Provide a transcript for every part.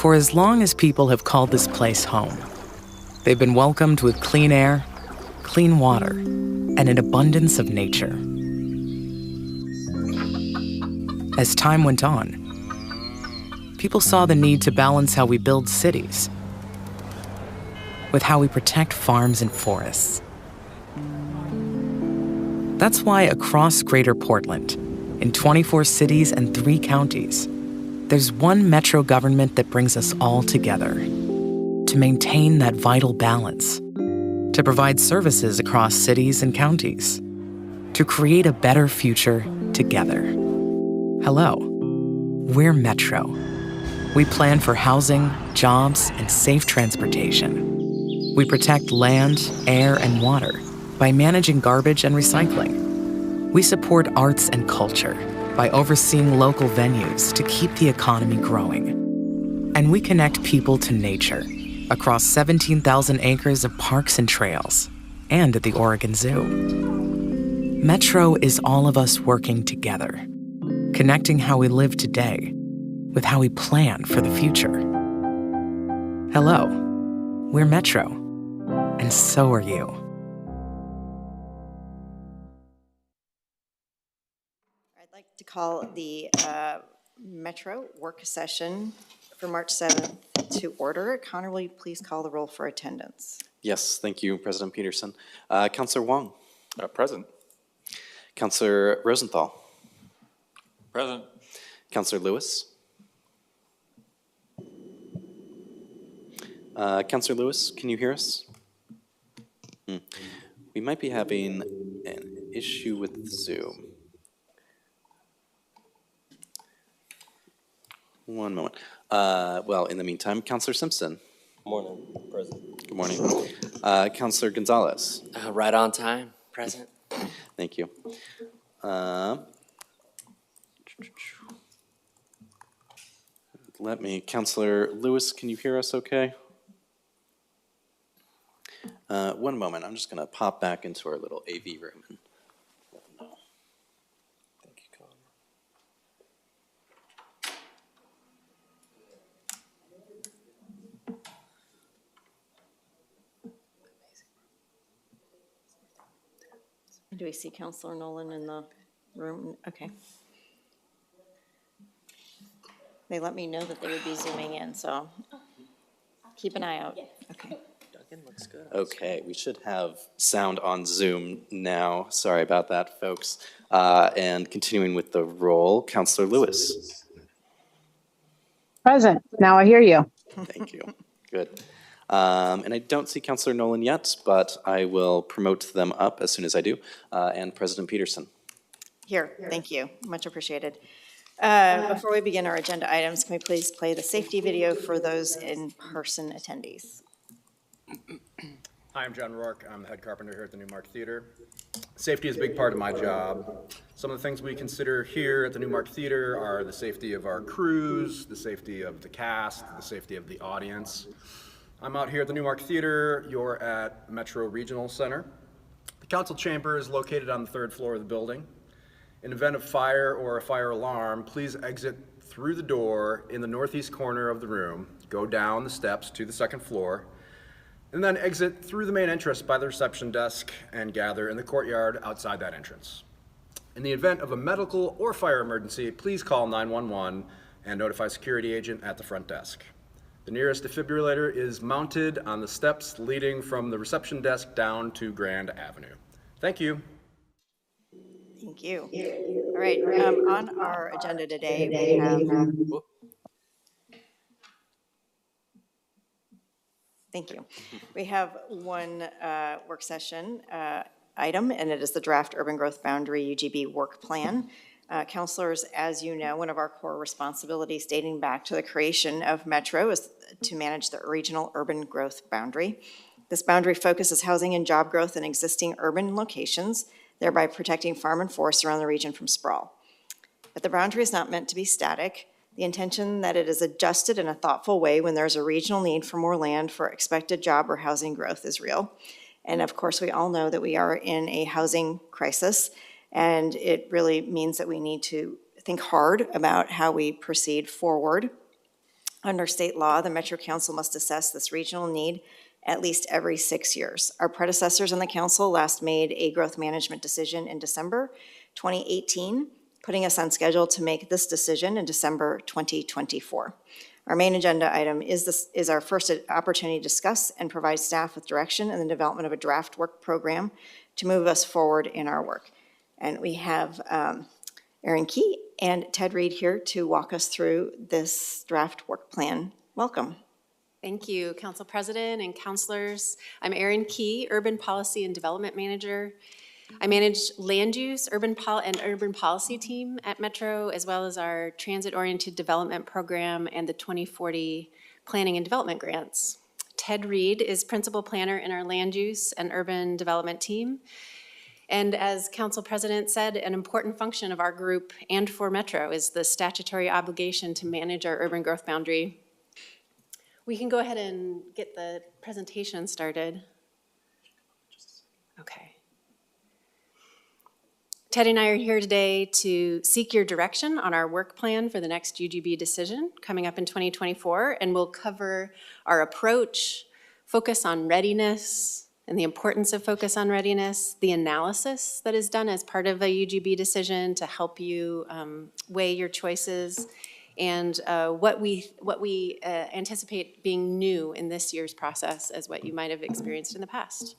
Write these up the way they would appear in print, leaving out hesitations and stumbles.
For as long as people have called this place home, they've been welcomed with clean air, clean water, and an abundance of nature. As time went on, people saw the need to balance how we build cities with how we protect farms and forests. That's why across Greater Portland, in 24 cities and 3 counties, there's one Metro government that brings us all together to maintain that vital balance, to provide services across cities and counties, to create a better future together. Hello, we're Metro. We plan for housing, jobs, and safe transportation. We protect land, air, and water by managing garbage and recycling. We support arts and culture by overseeing local venues to keep the economy growing. And we connect people to nature across 17,000 acres of parks and trails and at the Oregon Zoo. Metro is all of us working together, connecting how we live today with how we plan for the future. Hello, we're Metro, and so are you. I'd like to call the Metro work session for March 7th to order. Connor, will you please call the roll for attendance? Yes, thank you, President Peterson. Councillor Wong. Present. Councillor Rosenthal. Present. Councillor Lewis. Councillor Lewis, can you hear us? We might be having an issue with Zoom. One moment. Well, in the meantime, Councillor Simpson. Morning, President. Good morning. Councillor Gonzalez. Right on time, President. Thank you. Councillor Lewis, can you hear us okay? One moment, I'm just gonna pop back into our little AV room and let them know. Thank you, Connor. Do we see Councilor Nolan in the room? Okay. They let me know that they would be zooming in, so keep an eye out. Okay. Duggan looks good. Okay, we should have sound on Zoom now. Sorry about that, folks. And continuing with the roll, Councillor Lewis. Present. Now I hear you. Thank you. Good. And I don't see Councillor Nolan yet, but I will promote them up as soon as I do. And President Peterson. Here, thank you. Much appreciated. Before we begin our agenda items, can we please play the safety video for those in-person attendees? Hi, I'm John Rourke. I'm the head carpenter here at the Newmark Theater. Safety is a big part of my job. Some of the things we consider here at the Newmark Theater are the safety of our crews, the safety of the cast, the safety of the audience. I'm out here at the Newmark Theater. You're at Metro Regional Center. The council chamber is located on the 3rd floor of the building. In event of fire or a fire alarm, please exit through the door in the northeast corner of the room, go down the steps to the 2nd floor, and then exit through the main entrance by the reception desk and gather in the courtyard outside that entrance. In the event of a medical or fire emergency, please call 911 and notify security agent at the front desk. The nearest defibrillator is mounted on the steps leading from the reception desk down to Grand Avenue. Thank you. Thank you. All right, on our agenda today, we have... Thank you. We have one work session item, and it is the draft urban growth boundary UGB work plan. Councilors, as you know, one of our core responsibilities dating back to the creation of Metro is to manage the regional urban growth boundary. This boundary focuses housing and job growth in existing urban locations, thereby protecting farm and forest around the region from sprawl. But the boundary is not meant to be static. The intention that it is adjusted in a thoughtful way when there's a regional need for more land for expected job or housing growth is real. And of course, we all know that we are in a housing crisis, and it really means that we need to think hard about how we proceed forward. Under state law, the Metro Council must assess this regional need at least every 6 years. Our predecessors on the council last made a growth management decision in December 2018, putting us on schedule to make this decision in December 2024. Our main agenda item is our first opportunity to discuss and provide staff with direction in the development of a draft work program to move us forward in our work. And we have Erin Key and Ted Reed here to walk us through this draft work plan. Welcome. Thank you, Council President and councilors. I'm Erin Key, Urban Policy and Development Manager. I manage land use, urban policy team at Metro, as well as our transit-oriented development program and the 2040 planning and development grants. Ted Reed is principal planner in our land use and urban development team. And as Council President said, an important function of our group and for Metro is the statutory obligation to manage our urban growth boundary. We can go ahead and get the presentation started. Okay. Ted and I are here today to seek your direction on our work plan for the next UGB decision coming up in 2024, and we'll cover our approach, focus on readiness, and the importance of focus on readiness, the analysis that is done as part of a UGB decision to help you weigh your choices, and what we anticipate being new in this year's process as what you might have experienced in the past.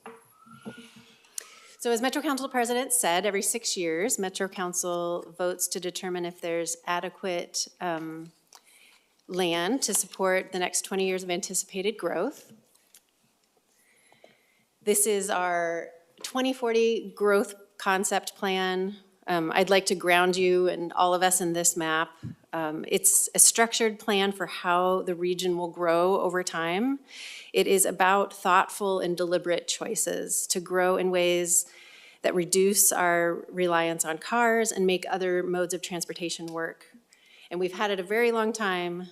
So as Metro Council President said, every 6 years, Metro Council votes to determine if there's adequate land to support the next 20 years of anticipated growth. This is our 2040 growth concept plan. I'd like to ground you and all of us in this map. It's a structured plan for how the region will grow over time. It is about thoughtful and deliberate choices to grow in ways that reduce our reliance on cars and make other modes of transportation work. And we've had it a very long time.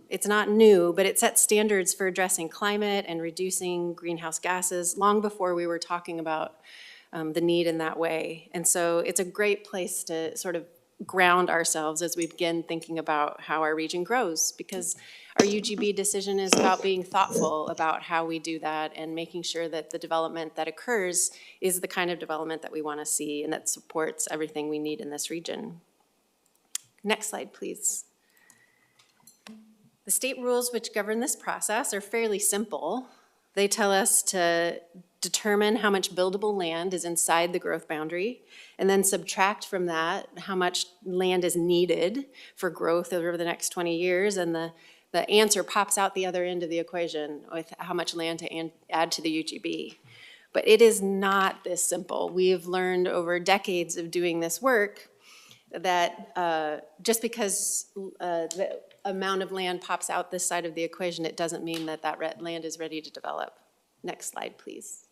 It's not new, but it sets standards for addressing climate and reducing greenhouse gases long before we were talking about the need in that way. And so it's a great place to sort of ground ourselves as we begin thinking about how our region grows, because our UGB decision is about being thoughtful about how we do that and making sure that the development that occurs is the kind of development that we want to see and that supports everything we need in this region. Next slide, please. The state rules which govern this process are fairly simple. They tell us to determine how much buildable land is inside the growth boundary, and then subtract from that how much land is needed for growth over the next 20 years, and the answer pops out the other end of the equation with how much land to add to the UGB. But it is not this simple. We've learned over decades of doing this work that just because the amount of land pops out this side of the equation, it doesn't mean that that land is ready to develop. Next slide, please.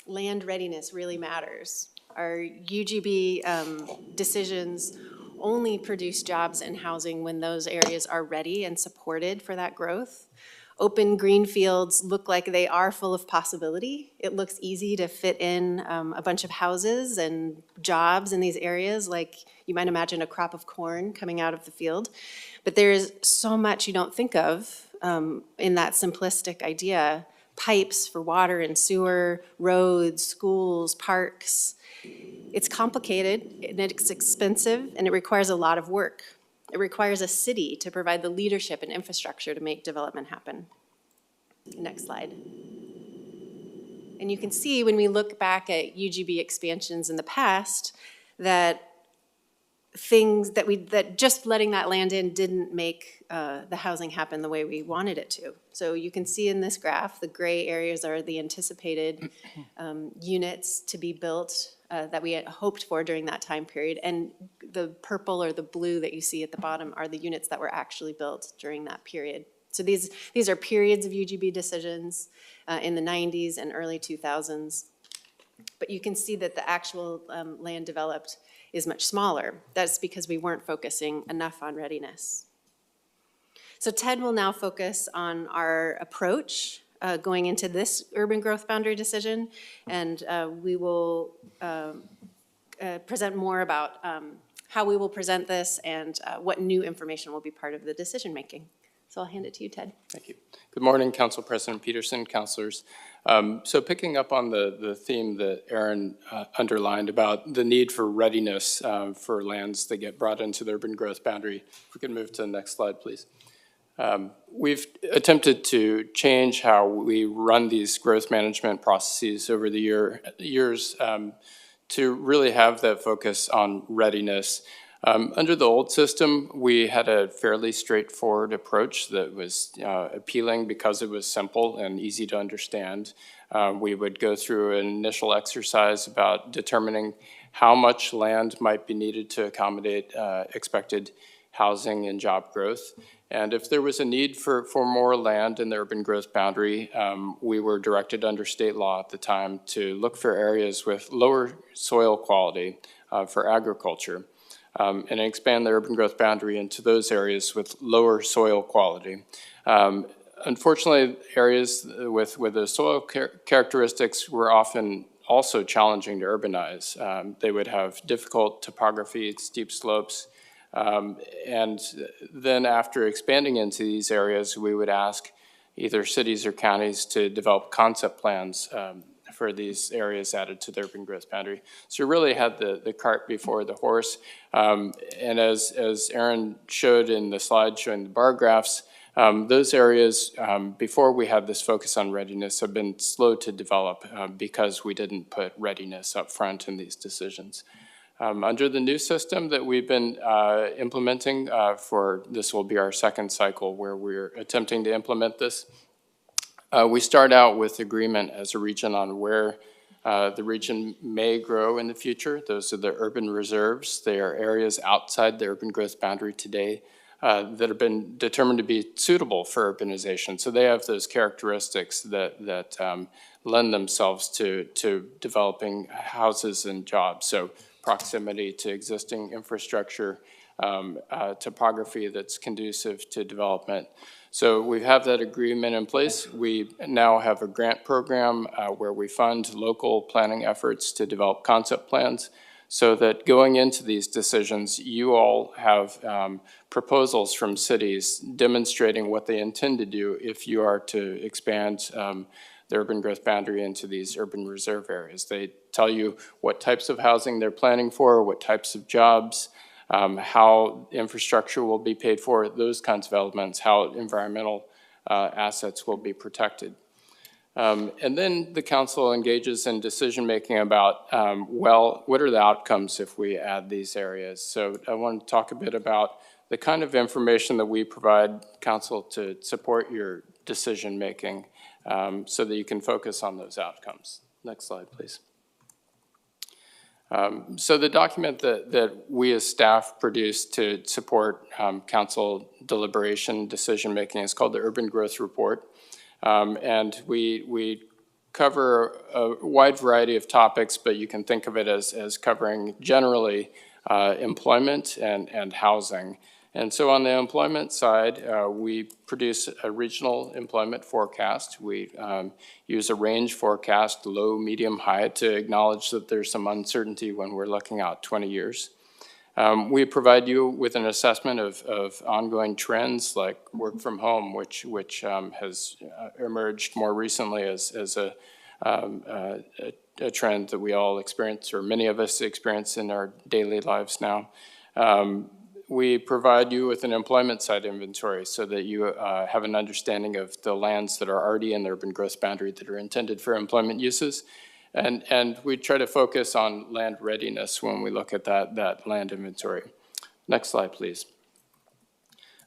Land readiness really matters. Our UGB decisions only produce jobs and housing when those areas are ready and supported for that growth. Open green fields look like they are full of possibility. It looks easy to fit in a bunch of houses and jobs in these areas, like you might imagine a crop of corn coming out of the field. But there's so much you don't think of in that simplistic idea. Pipes for water and sewer, roads, schools, parks. It's complicated and it's expensive and it requires a lot of work. It requires a city to provide the leadership and infrastructure to make development happen. Next slide. And you can see when we look back at UGB expansions in the past that that just letting that land in didn't make the housing happen the way we wanted it to. So you can see in this graph, the gray areas are the anticipated units to be built that we had hoped for during that time period. And the purple or the blue that you see at the bottom are the units that were actually built during that period. So these are periods of UGB decisions in the 90s and early 2000s. But you can see that the actual land developed is much smaller. That's because we weren't focusing enough on readiness. So Ted will now focus on our approach going into this urban growth boundary decision, and we will present more about how we will present this and what new information will be part of the decision-making. So I'll hand it to you, Ted. Thank you. Good morning, Council President Peterson, councilors. So picking up on the theme that Aaron underlined about the need for readiness for lands that get brought into the urban growth boundary. If we could move to the next slide, please. We've attempted to change how we run these growth management processes over the years to really have that focus on readiness. Under the old system, we had a fairly straightforward approach that was appealing because it was simple and easy to understand. We would go through an initial exercise about determining how much land might be needed to accommodate expected housing and job growth. And if there was a need for more land in the urban growth boundary, we were directed under state law at the time to look for areas with lower soil quality for agriculture. And expand the urban growth boundary into those areas with lower soil quality. Unfortunately, areas with the soil characteristics were often also challenging to urbanize. They would have difficult topography, steep slopes, and then after expanding into these areas, we would ask either cities or counties to develop concept plans for these areas added to the urban growth boundary. So we really had the cart before the horse. And as Aaron showed in the slide showing the bar graphs, those areas, before we had this focus on readiness, have been slow to develop because we didn't put readiness up front in these decisions. Under the new system that we've been implementing this will be our second cycle where we're attempting to implement this. We start out with agreement as a region on where the region may grow in the future. Those are the urban reserves. They are areas outside the urban growth boundary today that have been determined to be suitable for urbanization. So they have those characteristics that lend themselves to developing houses and jobs. So proximity to existing infrastructure, topography that's conducive to development. So we have that agreement in place. We now have a grant program where we fund local planning efforts to develop concept plans so that going into these decisions, you all have proposals from cities demonstrating what they intend to do if you are to expand the urban growth boundary into these urban reserve areas. They tell you what types of housing they're planning for, what types of jobs, how infrastructure will be paid for, those kinds of elements, how environmental assets will be protected. And then the council engages in decision-making about, well, what are the outcomes if we add these areas? So I want to talk a bit about the kind of information that we provide council to support your decision-making so that you can focus on those outcomes. Next slide, please. So the document that we as staff produced to support council deliberation decision-making is called the Urban Growth Report. And we cover a wide variety of topics, but you can think of it as covering generally employment and housing. And so on the employment side, we produce a regional employment forecast. We use a range forecast, low, medium, high, to acknowledge that there's some uncertainty when we're looking out 20 years. We provide you with an assessment of ongoing trends like work from home, which has emerged more recently as a trend that we all experience, or many of us experience in our daily lives now. We provide you with an employment side inventory so that you have an understanding of the lands that are already in the urban growth boundary that are intended for employment uses. And we try to focus on land readiness when we look at that land inventory. Next slide, please.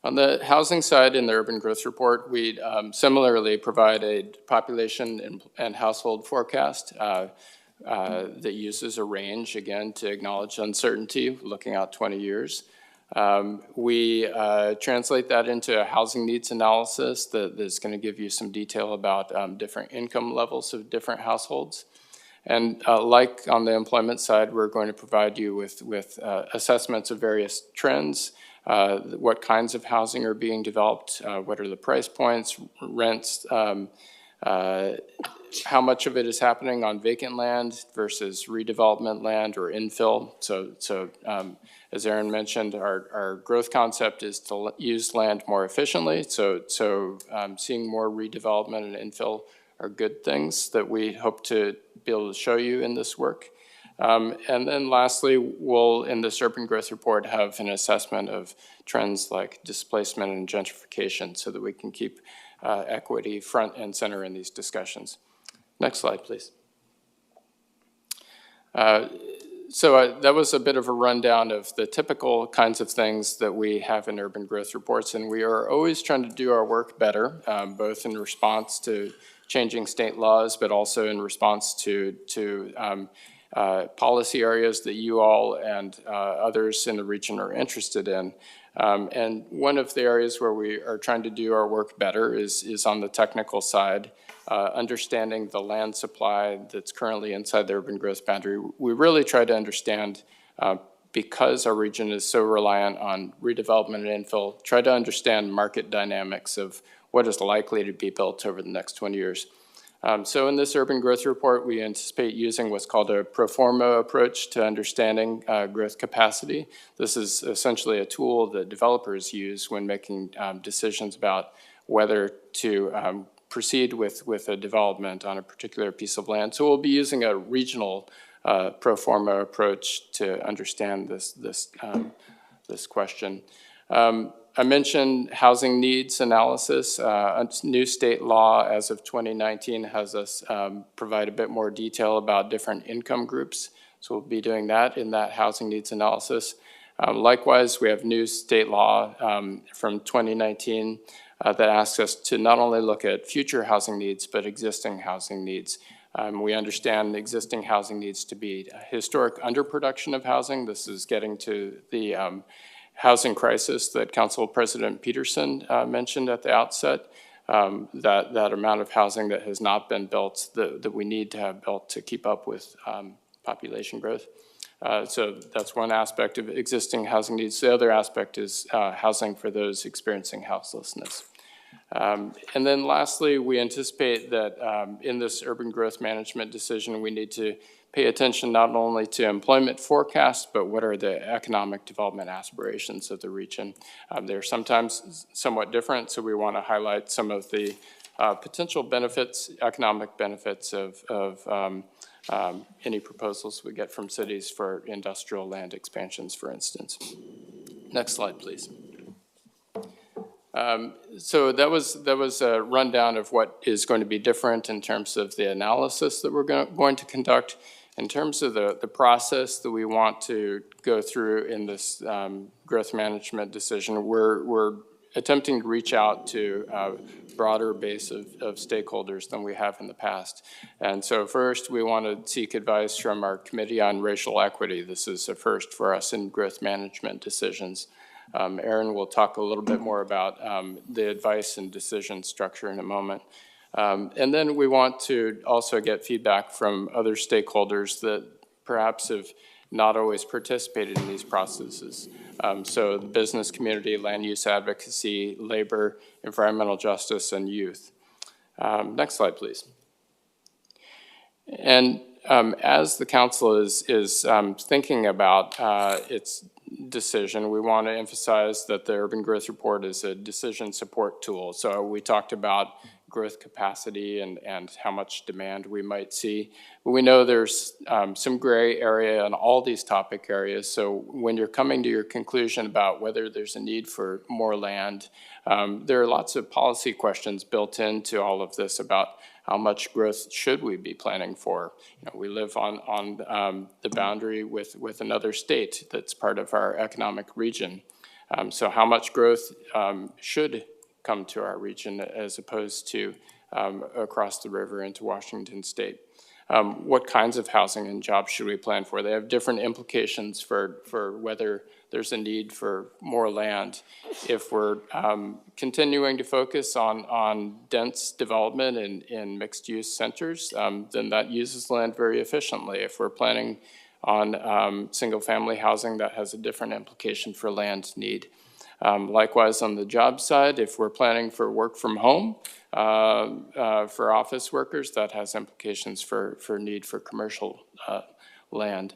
On the housing side in the Urban Growth Report, we similarly provide a population and household forecast that uses a range, again, to acknowledge uncertainty, looking out 20 years. We translate that into a housing needs analysis that's going to give you some detail about different income levels of different households. And like on the employment side, we're going to provide you with assessments of various trends, what kinds of housing are being developed, what are the price points, rents, how much of it is happening on vacant land versus redevelopment land or infill. So as Aaron mentioned, our growth concept is to use land more efficiently. So seeing more redevelopment and infill are good things that we hope to be able to show you in this work. And then lastly, we'll, in this urban growth report, have an assessment of trends like displacement and gentrification so that we can keep equity front and center in these discussions. Next slide, please. So that was a bit of a rundown of the typical kinds of things that we have in urban growth reports, and we are always trying to do our work better, both in response to changing state laws, but also in response to policy areas that you all and others in the region are interested in. And one of the areas where we are trying to do our work better is on the technical side, understanding the land supply that's currently inside the urban growth boundary. We really try to understand, because our region is so reliant on redevelopment and infill, try to understand market dynamics of what is likely to be built over the next 20 years. So in this urban growth report, we anticipate using what's called a pro forma approach to understanding growth capacity. This is essentially a tool that developers use when making decisions about whether to proceed with a development on a particular piece of land. So we'll be using a regional pro forma approach to understand this question. I mentioned housing needs analysis. A new state law as of 2019 has us provide a bit more detail about different income groups. So we'll be doing that in that housing needs analysis. Likewise, we have new state law from 2019 that asks us to not only look at future housing needs, but existing housing needs. We understand existing housing needs to be a historic underproduction of housing. This is getting to the housing crisis that Council President Peterson mentioned at the outset, that amount of housing that has not been built that we need to have built to keep up with population growth. So that's one aspect of existing housing needs. The other aspect is housing for those experiencing houselessness. And then lastly, we anticipate that in this urban growth management decision, we need to pay attention not only to employment forecasts, but what are the economic development aspirations of the region. They're sometimes somewhat different, so we want to highlight some of the potential benefits, economic benefits of any proposals we get from cities for industrial land expansions, for instance. Next slide, please. So that was a rundown of what is going to be different in terms of the analysis that we're going to conduct. In terms of the process that we want to go through in this growth management decision, we're attempting to reach out to a broader base of stakeholders than we have in the past. And so first, we want to seek advice from our Committee on Racial Equity. This is a first for us in growth management decisions. Aaron will talk a little bit more about the advice and decision structure in a moment. And then we want to also get feedback from other stakeholders that perhaps have not always participated in these processes. So the business community, land use advocacy, labor, environmental justice, and youth. Next slide, please. And as the council is thinking about its decision, we want to emphasize that the Urban Growth Report is a decision support tool. So we talked about growth capacity and how much demand we might see. But we know there's some gray area in all these topic areas. So when you're coming to your conclusion about whether there's a need for more land, there are lots of policy questions built into all of this about how much growth should we be planning for. You know, we live on the boundary with another state that's part of our economic region. So how much growth should come to our region as opposed to across the river into Washington State? What kinds of housing and jobs should we plan for? They have different implications for whether there's a need for more land. If we're continuing to focus on dense development in mixed-use centers, then that uses land very efficiently. If we're planning on single-family housing, that has a different implication for land need. Likewise, on the job side, if we're planning for work from home, for office workers. That has implications for need for commercial land.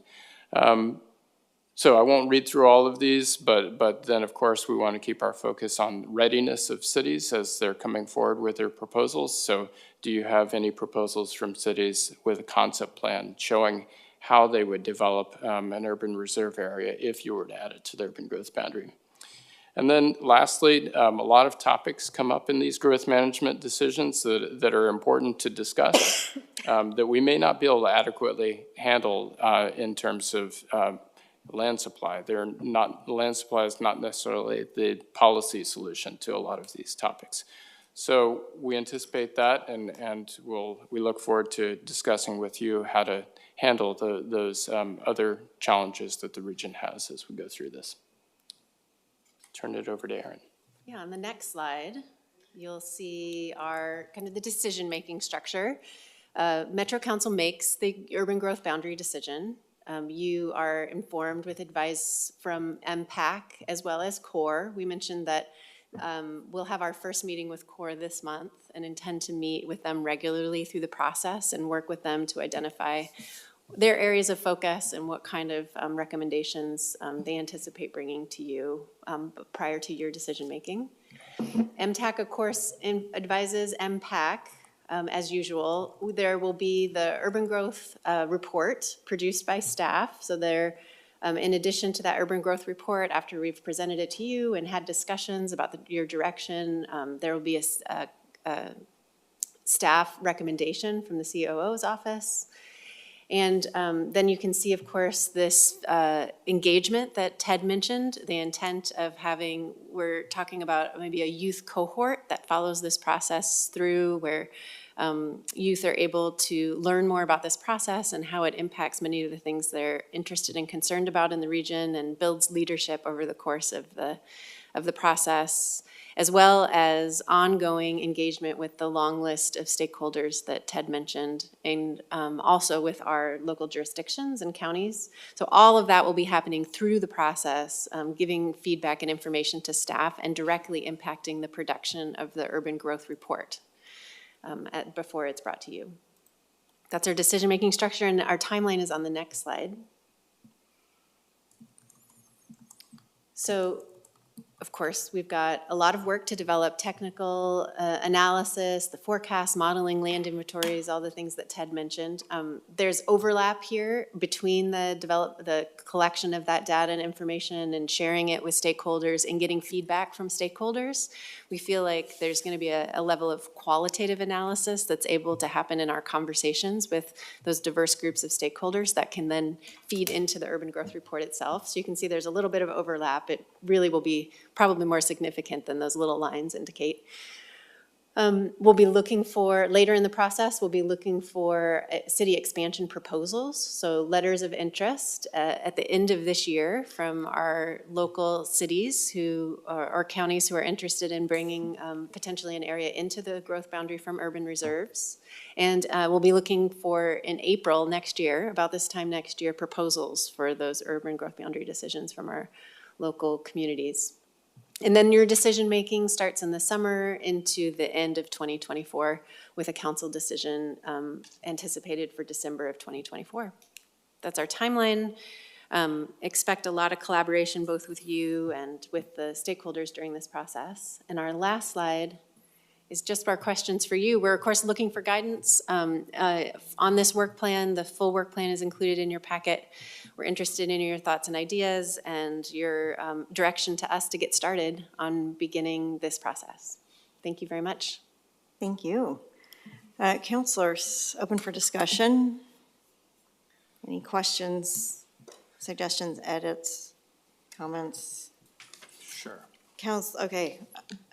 So I won't read through all of these, but then, of course, we want to keep our focus on readiness of cities as they're coming forward with their proposals. So do you have any proposals from cities with a concept plan showing how they would develop an urban reserve area if you were to add it to the urban growth boundary? And then lastly, a lot of topics come up in these growth management decisions that are important to discuss that we may not be able to adequately handle in terms of land supply. Land supply is not necessarily the policy solution to a lot of these topics. So we anticipate that, and we look forward to discussing with you how to handle those other challenges that the region has as we go through this. Turn it over to Erin. Yeah, on the next slide, you'll see our kind of the decision-making structure. Metro Council makes the urban growth boundary decision. You are informed with advice from MPAC as well as CORE. We mentioned that we'll have our first meeting with CORE this month and intend to meet with them regularly through the process and work with them to identify their areas of focus and what kind of recommendations they anticipate bringing to you prior to your decision-making. MTAC, of course, advises MPAC. As usual, there will be the urban growth report produced by staff. So there, in addition to that urban growth report, after we've presented it to you and had discussions about your direction, there will be a staff recommendation from the COO's office. And then you can see, of course, this engagement that Ted mentioned, the intent of having, we're talking about maybe a youth cohort that follows this process through, where youth are able to learn more about this process and how it impacts many of the things they're interested and concerned about in the region, and builds leadership over the course of the process, as well as ongoing engagement with the long list of stakeholders that Ted mentioned, and also with our local jurisdictions and counties. So all of that will be happening through the process, giving feedback and information to staff and directly impacting the production of the urban growth report before it's brought to you. That's our decision-making structure, and our timeline is on the next slide. So, of course, we've got a lot of work to develop technical analysis, the forecast, modeling, land inventories, all the things that Ted mentioned. There's overlap here between the collection of that data and information and sharing it with stakeholders and getting feedback from stakeholders. We feel like there's going to be a level of qualitative analysis that's able to happen in our conversations with those diverse groups of stakeholders that can then feed into the urban growth report itself. So you can see there's a little bit of overlap. It really will be probably more significant than those little lines indicate. We'll be looking for, later in the process, we'll be looking for city expansion proposals, so letters of interest at the end of this year from our local cities or counties who are interested in bringing potentially an area into the growth boundary from urban reserves. And we'll be looking for, in April next year, about this time next year, proposals for those urban growth boundary decisions from our local communities. And then your decision-making starts in the summer into the end of 2024 with a council decision anticipated for December of 2024. That's our timeline. Expect a lot of collaboration both with you and with the stakeholders during this process. And our last slide is just our questions for you. We're, of course, looking for guidance on this work plan. The full work plan is included in your packet. We're interested in your thoughts and ideas and your direction to us to get started on beginning this process. Thank you very much. Thank you. Councilors, open for discussion. Any questions, suggestions, edits, comments? Sure. Okay,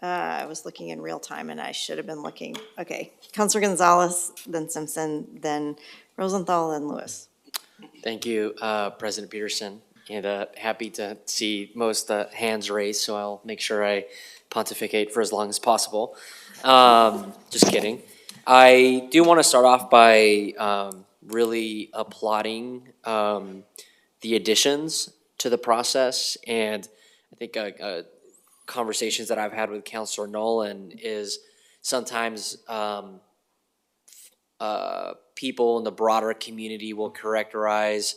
I was looking in real time and I should have been looking. Okay, Councilor Gonzalez, then Simpson, then Rosenthal, and Lewis. Thank you, President Peterson, and happy to see most hands raised, so I'll make sure I pontificate for as long as possible. Just kidding. I do want to start off by really applauding the additions to the process, and I think conversations that I've had with Councilor Nolan is sometimes people in the broader community will characterize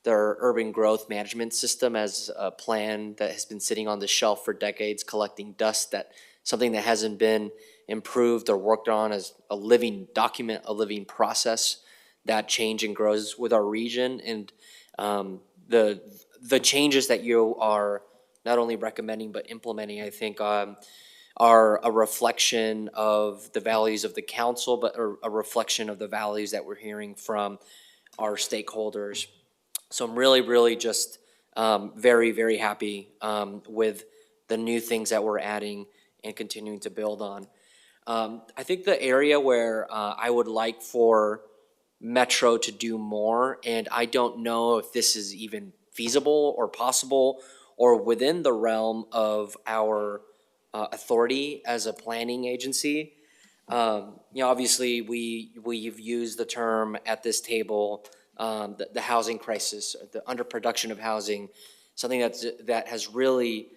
their urban growth management system as a plan that has been sitting on the shelf for decades, collecting dust, that something that hasn't been improved or worked on as a living document, a living process that change and grows with our region. And the changes that you are not only recommending but implementing, I think, are a reflection of the values of the council, but a reflection of the values that we're hearing from our stakeholders. So I'm really just very, very happy with the new things that we're adding and continuing to build on. I think the area where I would like for Metro to do more, and I don't know if this is even feasible or possible or within the realm of our authority as a planning agency. Obviously we've used the term at this table, the housing crisis, the underproduction of housing, something that has really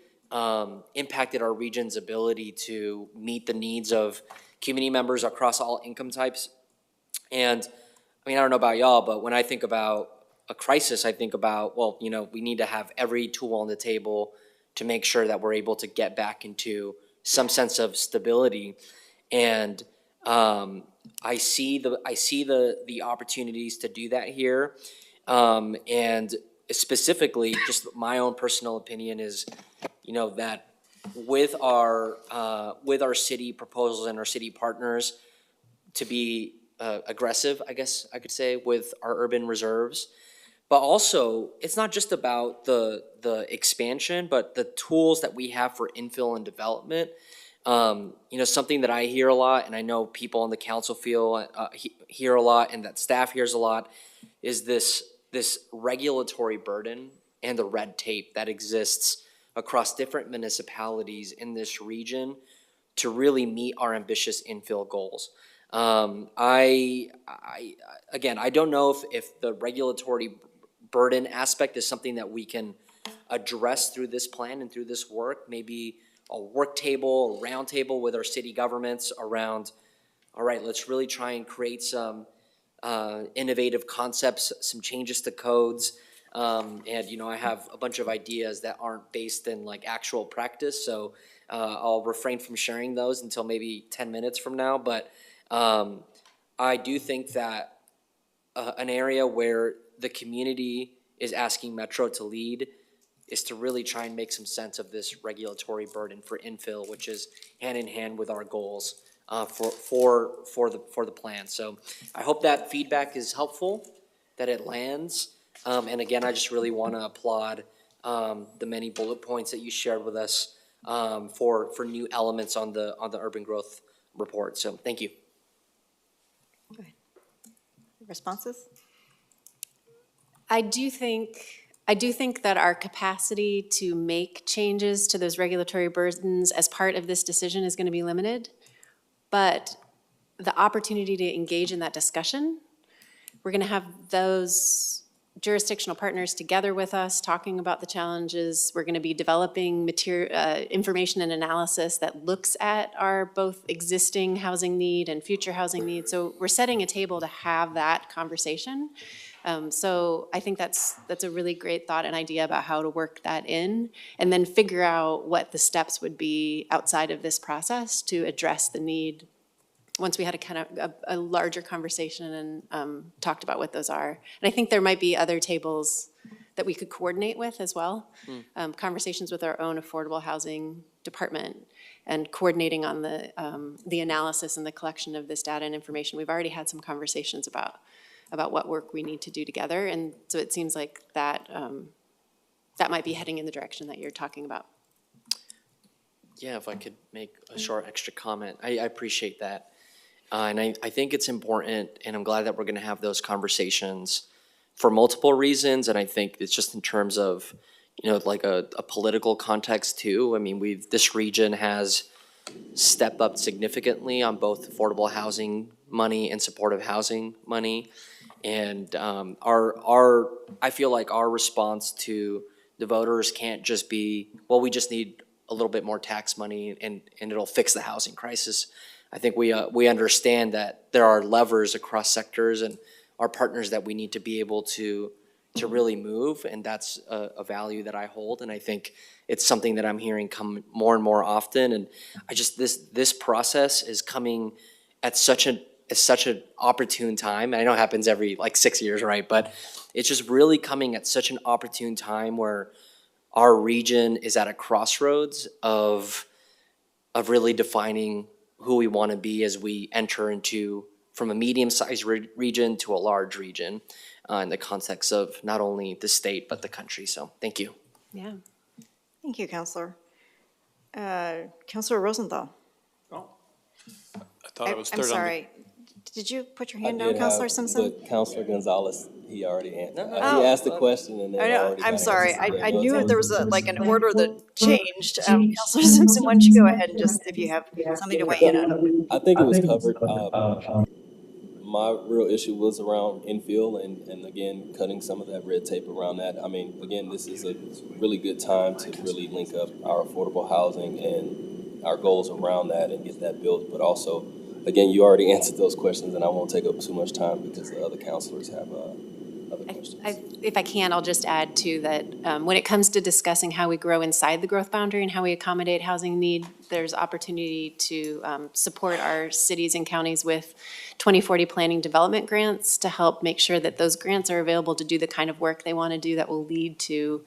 impacted our region's ability to meet the needs of community members across all income types. And I mean, I don't know about y'all, but when I think about a crisis, I think about, well, we need to have every tool on the table to make sure that we're able to get back into some sense of stability. And I see the opportunities to do that here. And specifically, just my own personal opinion is, that with our city proposals and our city partners to be aggressive, I guess I could say, with our urban reserves. But also, it's not just about the expansion, but the tools that we have for infill and development. Something that I hear a lot, and I know people on the council hear a lot, and that staff hears a lot, is this regulatory burden and the red tape that exists across different municipalities in this region to really meet our ambitious infill goals. Again, I don't know if the regulatory burden aspect is something that we can address through this plan and through this work. Maybe a work table, a round table with our city governments around, all right, let's really try and create some innovative concepts, some changes to codes. And I have a bunch of ideas that aren't based in like actual practice, so I'll refrain from sharing those until maybe 10 minutes from now. But I do think that an area where the community is asking Metro to lead is to really try and make some sense of this regulatory burden for infill, which is hand in hand with our goals for the plan. So I hope that feedback is helpful, that it lands. And again, I just really want to applaud the many bullet points that you shared with us for new elements on the urban growth report. So thank you. Go ahead. Responses? I do think that our capacity to make changes to those regulatory burdens as part of this decision is going to be limited. But the opportunity to engage in that discussion, we're going to have those jurisdictional partners together with us talking about the challenges. We're going to be developing information and analysis that looks at our both existing housing need and future housing needs. So we're setting a table to have that conversation. So I think that's a really great thought and idea about how to work that in, and then figure out what the steps would be outside of this process to address the need once we had a kind of a larger conversation and talked about what those are. And I think there might be other tables that we could coordinate with as well. Conversations with our own affordable housing department and coordinating on the analysis and the collection of this data and information. We've already had some conversations about what work we need to do together. And so it seems like that might be heading in the direction that you're talking about. Yeah, if I could make a short extra comment, I appreciate that. And I think it's important, and I'm glad that we're gonna have those conversations for multiple reasons. And I think it's just in terms of, like a political context too. I mean, this region has stepped up significantly on both affordable housing money and supportive housing money. And I feel like our response to the voters can't just be, well, we just need a little bit more tax money and it'll fix the housing crisis. I think we understand that there are levers across sectors and our partners that we need to be able to really move, and that's a value that I hold, and I think it's something that I'm hearing come more and more often, and this process is coming at such an opportune time, and I know it happens every like 6 years, right? But it's just really coming at such an opportune time where our region is at a crossroads of really defining who we want to be as we enter into from a medium-sized region to a large region in the context of not only the state, but the country. So thank you. Yeah. Thank you, Counselor. Counselor Rosenthal. I thought I was third I'm on the. sorry. Did you put your hand I down, did Counselor have- Simpson? But Counselor Gonzalez, he already answered. He no. asked the question and then I know, already I'm got sorry. answered. Yeah, I no, knew it's if there was like an order that changed. Counselor Simpson, why don't you go ahead and just, if you have something to weigh in on. I think it was covered. My real issue was around infill and again, cutting some of that red tape around that. I mean, again, this is a really good time to really link up our affordable housing and our goals around that and get that built. But also, again, you already answered those questions and I won't take up too much time because the other counselors have other questions. If I can, I'll just add too that when it comes to discussing how we grow inside the growth boundary and how we accommodate housing need, there's opportunity to support our cities and counties with 2040 planning development grants to help make sure that those grants are available to do the kind of work they want to do that will lead to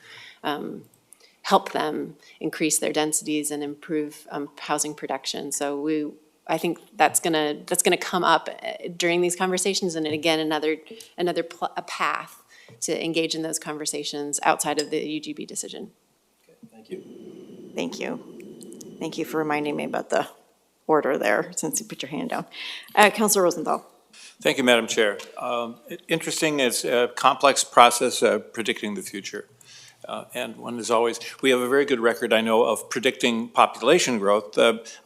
help them increase their densities and improve housing production. So I think that's gonna come up during these conversations, and again, a path to engage in those conversations outside of the UGB decision. Thank you. Thank you. Thank you for reminding me about the order there, since you put your hand down. Counselor Rosenthal. Thank you, Madam Chair. Interesting, it's a complex process predicting the future. And one is always, we have a very good record, I know, of predicting population growth.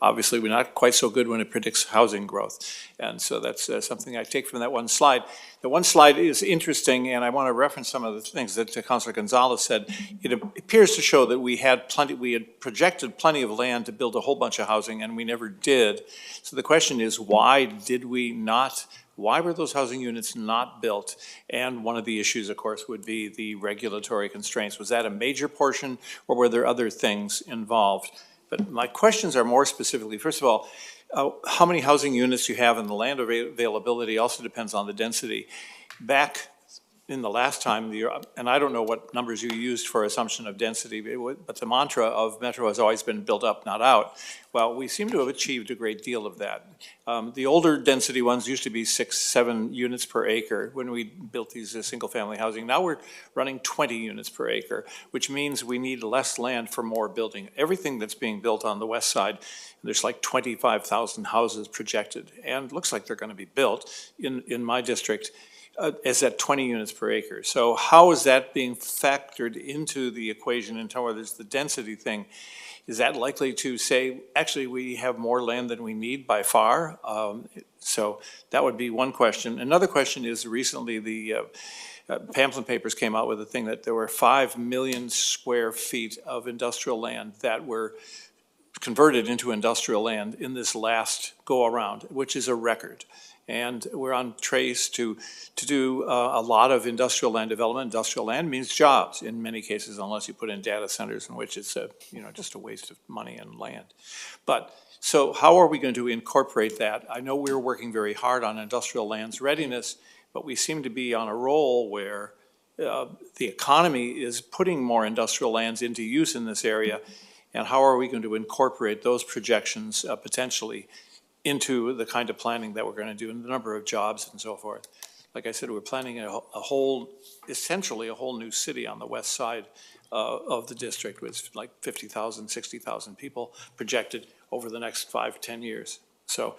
Obviously, we're not quite so good when it predicts housing growth. And so that's something I take from that one slide. The one slide is interesting, and I want to reference some of the things that Councilor Gonzalez said. It appears to show that we had projected plenty of land to build a whole bunch of housing, and we never did. So the question is, why did we not? Why were those housing units not built? And one of the issues, of course, would be the regulatory constraints. Was that a major portion, or were there other things involved? But my questions are more specifically, first of all, how many housing units you have and the land availability also depends on the density. Back in the last time, and I don't know what numbers you used for assumption of density, but the mantra of Metro has always been built up, not out. Well, we seem to have achieved a great deal of that. The older density ones used to be 6, 7 units per acre when we built these single-family housing. Now we're running 20 units per acre, which means we need less land for more building. Everything that's being built on the west side, there's like 25,000 houses projected, and looks like they're going to be built in my district. Is at 20 units per acre. So how is that being factored into the equation in terms of there's the density thing? Is that likely to say, actually, we have more land than we need by far? So that would be one question. Another question is recently the Pamplin papers came out with a thing that there were 5 million square feet of industrial land that were converted into industrial land in this last go-around, which is a record. And we're on trace to do a lot of industrial land development. Industrial land means jobs in many cases, unless you put in data centers, in which it's just a waste of money and land. But so how are we going to incorporate that? I know we're working very hard on industrial lands readiness, but we seem to be on a roll where the economy is putting more industrial lands into use in this area. And how are we going to incorporate those projections potentially into the kind of planning that we're going to do and the number of jobs and so forth? Like I said, we're planning essentially a whole new city on the west side of the district with like 50,000, 60,000 people projected over the next 5, 10 years. So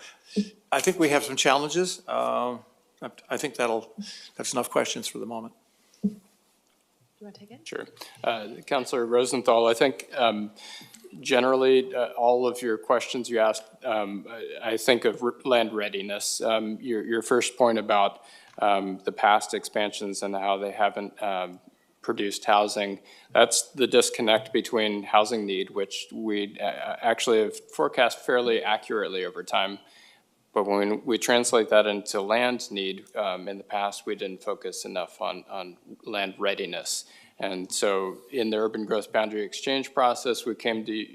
I think we have some challenges. I think that's enough questions for the moment. Do you want to take it? Sure. Councilor Rosenthal, I think generally all of your questions you asked, I think of land readiness. Your first point about the past expansions and how they haven't produced housing, that's the disconnect between housing need, which we actually have forecast fairly accurately over time, But when we translate that into land need, in the past, we didn't focus enough on land readiness. And so in the urban growth boundary exchange process, we came to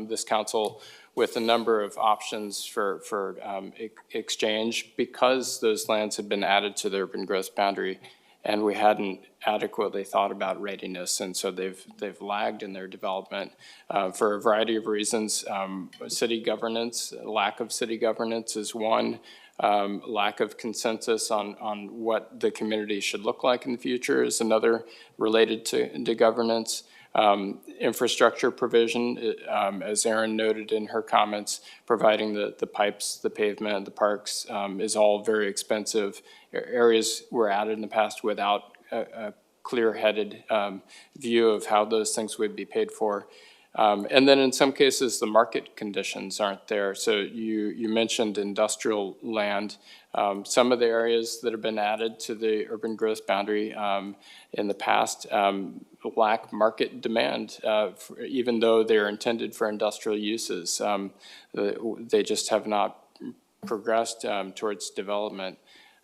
this council with a number of options for exchange because those lands had been added to the urban growth boundary and we hadn't adequately thought about readiness. And so they've lagged in their development for a variety of reasons. City governance, lack of city governance is one. Lack of consensus on what the community should look like in the future is another related to governance. Infrastructure provision, as Erin noted in her comments, providing the pipes, the pavement, the parks is all very expensive. Areas were added in the past without a clear-headed view of how those things would be paid for. And then in some cases, the market conditions aren't there. So you mentioned industrial land. Some of the areas that have been added to the urban growth boundary in the past lack market demand, even though they're intended for industrial uses. They just have not progressed towards development.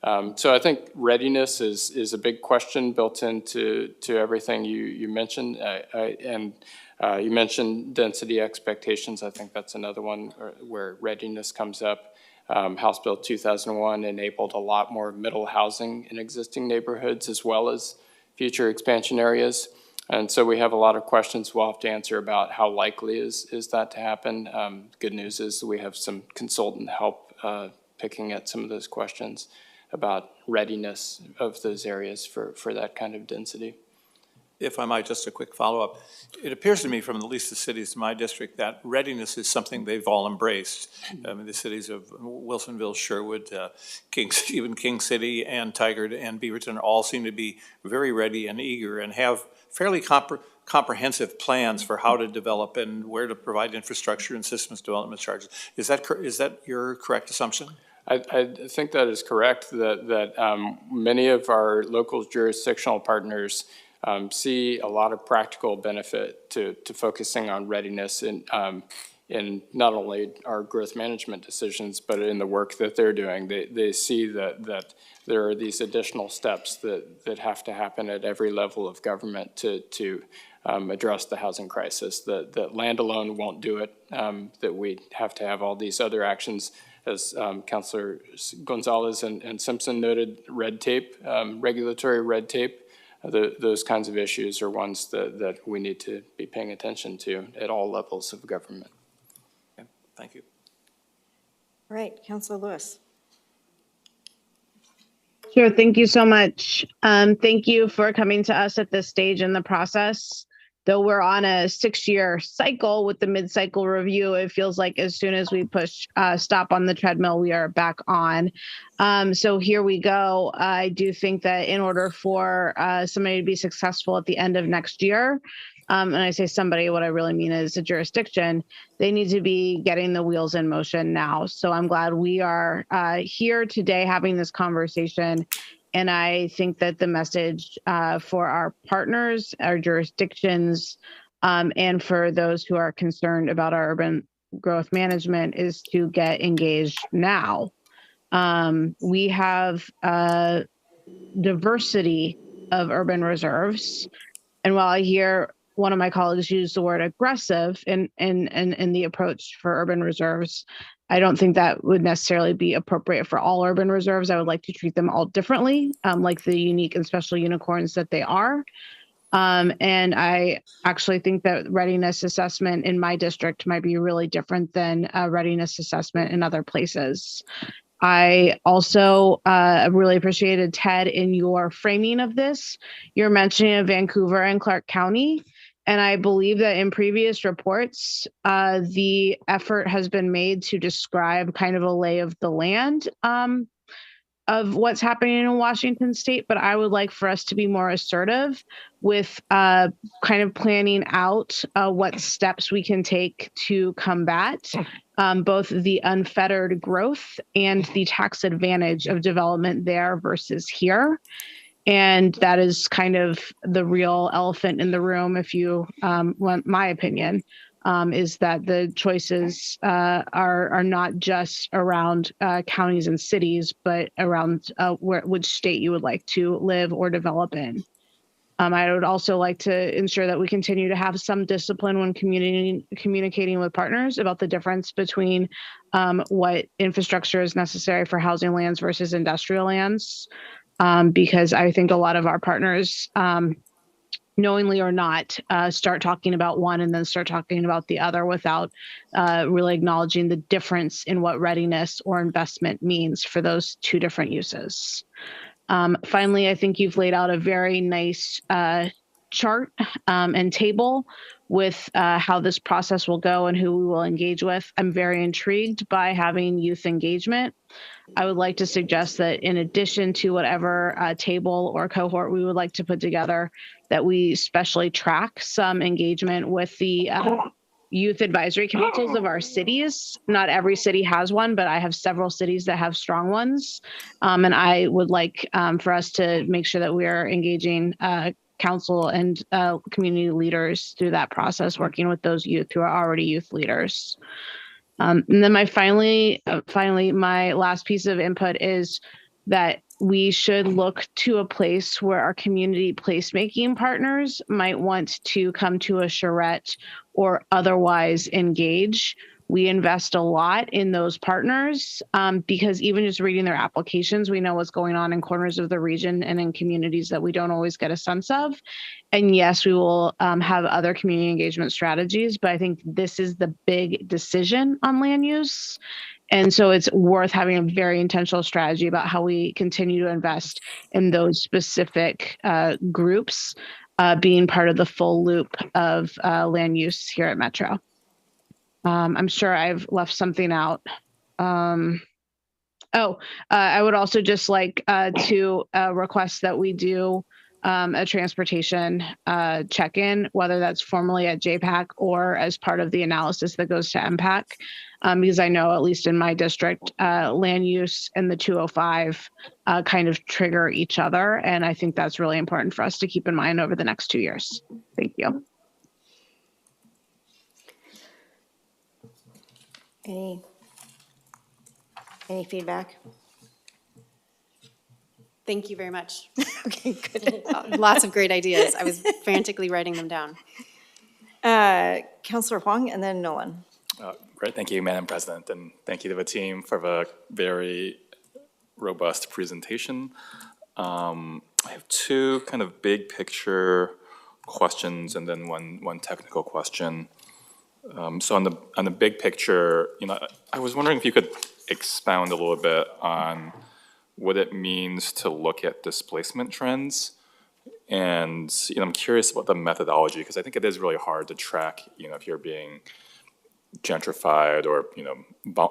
So I think readiness is a big question built into everything you mentioned. You mentioned density expectations. I think that's another one where readiness comes up. House Bill 2001 enabled a lot more middle housing in existing neighborhoods as well as future expansion areas. And so we have a lot of questions we'll have to answer about how likely is that to happen. Good news is we have some consultant help picking at some of those questions about readiness of those areas for that kind of density. If I might, just a quick follow-up. It appears to me from at least the cities in my district that readiness is something they've all embraced. I mean, the cities of Wilsonville, Sherwood, even King City and Tigard and Beaverton all seem to be very ready and eager and have fairly comprehensive plans for how to develop and where to provide infrastructure and systems development charges. Is that your correct assumption? I think that is correct, that many of our local jurisdictional partners see a lot of practical benefit to focusing on readiness in not only our growth management decisions, but in the work that they're doing. They see that there are these additional steps that have to happen at every level of government to address the housing crisis, that land alone won't do it, that we have to have all these other actions. As Councilor Gonzalez and Simpson noted, red tape, regulatory red tape, those kinds of issues are ones that we need to be paying attention to at all levels of government. Okay, thank you. All right, Councilor Lewis. Sure, thank you so much. Thank you for coming to us at this stage in the process. Though we're on a 6-year cycle with the mid-cycle review, it feels like as soon as we push stop on the treadmill, we are back on. So here we go. I do think that in order for somebody to be successful at the end of next year, and I say somebody, what I really mean is a jurisdiction, they need to be getting the wheels in motion now. So I'm glad we are here today having this conversation. And I think that the message for our partners, our jurisdictions, and for those who are concerned about our urban growth management is to get engaged now. We have a diversity of urban reserves. And while I hear one of my colleagues use the word aggressive in the approach for urban reserves, I don't think that would necessarily be appropriate for all urban reserves. I would like to treat them all differently, like the unique and special unicorns that they are. And I actually think that readiness assessment in my district might be really different than a readiness assessment in other places. I also really appreciated, Ted, in your framing of this. You're mentioning of Vancouver and Clark County. And I believe that in previous reports, the effort has been made to describe kind of a lay of the land of what's happening in Washington State. But I would like for us to be more assertive with kind of planning out what steps we can take to combat both the unfettered growth and the tax advantage of development there versus here. And that is kind of the real elephant in the room, if you want my opinion, is that the choices are not just around counties and cities, but around which state you would like to live or develop in. I would also like to ensure that we continue to have some discipline when communicating with partners about the difference between what infrastructure is necessary for housing lands versus industrial lands, because I think a lot of our partners, knowingly or not, start talking about one and then start talking about the other without really acknowledging the difference in what readiness or investment means for those two different uses. Finally, I think you've laid out a very nice chart and table with how this process will go and who we will engage with. I'm very intrigued by having youth engagement. I would like to suggest that in addition to whatever table or cohort we would like to put together, that we specially track some engagement with the youth advisory councils of our cities. Not every city has one, but I have several cities that have strong ones. And I would like for us to make sure that we are engaging council and community leaders through that process, working with those youth who are already youth leaders. And then finally, my last piece of input is that we should look to a place where our community placemaking partners might want to come to a charrette or otherwise engage. We invest a lot in those partners because even just reading their applications, we know what's going on in corners of the region and in communities that we don't always get a sense of. And yes, we will have other community engagement strategies, but I think this is the big decision on land use. And so it's worth having a very intentional strategy about how we continue to invest in those specific groups being part of the full loop of land use here at Metro. I'm sure I've left something out. I would also just like to request that we do a transportation check-in, whether that's formally at JPAC or as part of the analysis that goes to MPAC. Because I know, at least in my district, land use and the 205 kind of trigger each other. And I think that's really important for us to keep in mind over the next 2 years. Thank you. Any feedback? Thank you very much. Okay, good. Lots of great ideas. I was frantically writing them down. Councilor Huang and then Nolan. Great, thank you, Madam President, and thank you to the team for the very robust presentation. I have two kind of big picture questions and then one technical question. So on the big picture, I was wondering if you could expound a little bit on what it means to look at displacement trends. And I'm curious about the methodology, because I think it is really hard to track, if you're being gentrified or,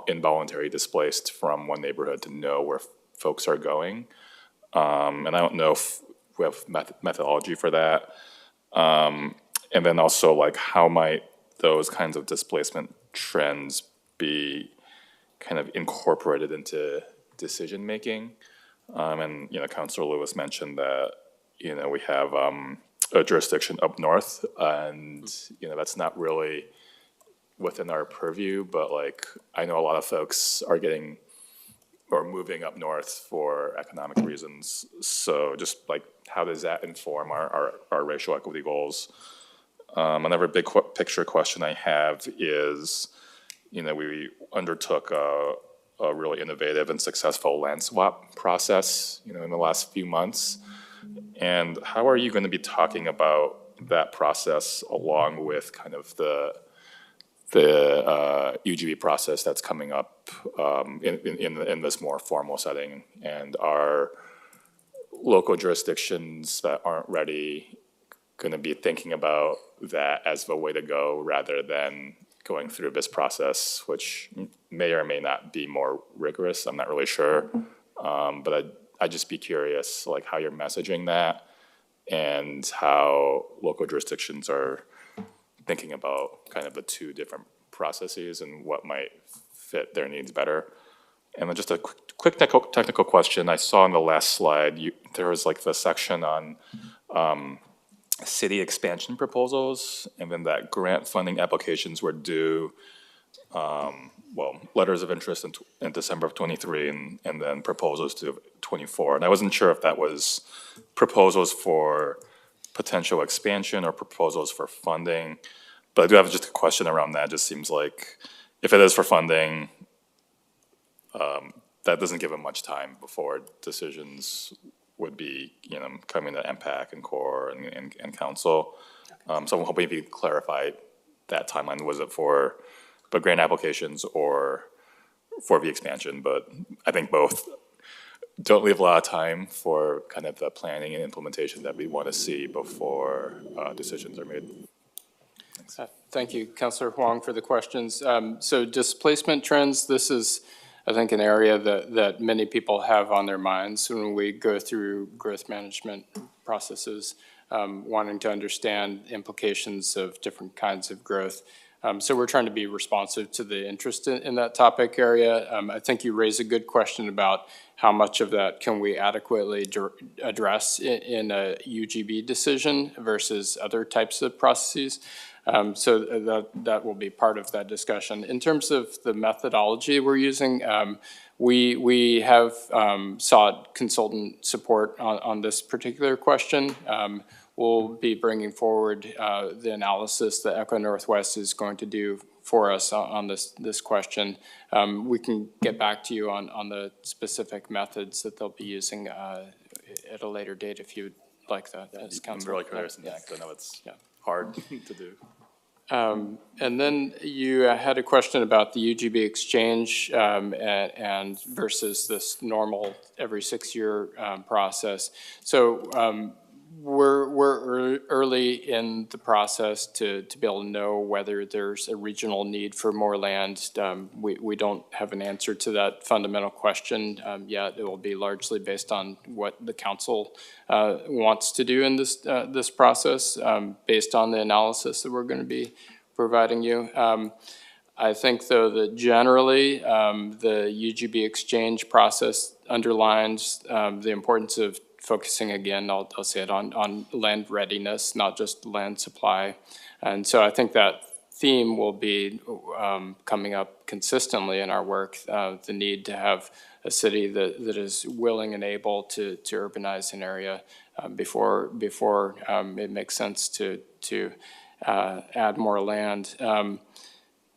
involuntarily displaced from one neighborhood to know where folks are going. And I don't know if we have methodology for that. And then also, like, how might those kinds of displacement trends be kind of incorporated into decision-making? And, Councilor Lewis mentioned that, we have a jurisdiction up north, and, that's not really within our purview, but like, I know a lot of folks are getting or moving up north for economic reasons. So just like, how does that inform our racial equity goals? Another big picture question I have is, we undertook a really innovative and successful land swap process, in the last few months. And how are you going to be talking about that process along with kind of the UGB process that's coming up in this more formal setting? And are local jurisdictions that aren't ready going to be thinking about that as the way to go rather than going through this process, which may or may not be more rigorous? I'm not really sure. But I'd just be curious, like, how you're messaging that and how local jurisdictions are thinking about kind of the two different processes and what might fit their needs better. And then just a quick technical question. I saw on the last slide, there was like the section on city expansion proposals, and then that grant funding applications were due, letters of interest in December of '23, and then proposals to '24. And I wasn't sure if that was proposals for potential expansion or proposals for funding. But I do have just a question around that. It just seems like if it is for funding, that doesn't give them much time before decisions would be, coming to MPAC and CORE and council. So I'm hoping if you could clarify that timeline. Was it for the grant applications or for the expansion? But I think both don't leave a lot of time for kind of the planning and implementation that we want to see before decisions are made. Thank you, Councilor Huang, for the questions. So displacement trends, this is, I think, an area that many people have on their minds when we go through growth management processes, wanting to understand implications of different kinds of growth. So we're trying to be responsive to the interest in that topic area. I think you raise a good question about how much of that can we adequately address in a UGB decision versus other types of processes. So that will be part of that discussion. In terms of the methodology we're using, we have sought consultant support on this particular question. We'll be bringing forward the analysis that Echo Northwest is going to do for us on this question. We can get back to you on the specific methods that they'll be using at a later date if you'd like that as council. I'm really curious in that, because I know it's hard to do. And then you had a question about the UGB exchange and versus this normal every 6-year process. So we're early in the process to be able to know whether there's a regional need for more land. We don't have an answer to that fundamental question yet. It will be largely based on what the council wants to do in this process, based on the analysis that we're going to be providing you. I think, though, that generally the UGB exchange process underlines the importance of focusing, again, I'll say it, on land readiness, not just land supply. And so I think that theme will be coming up consistently in our work, the need to have a city that is willing and able to urbanize an area before it makes sense to add more land.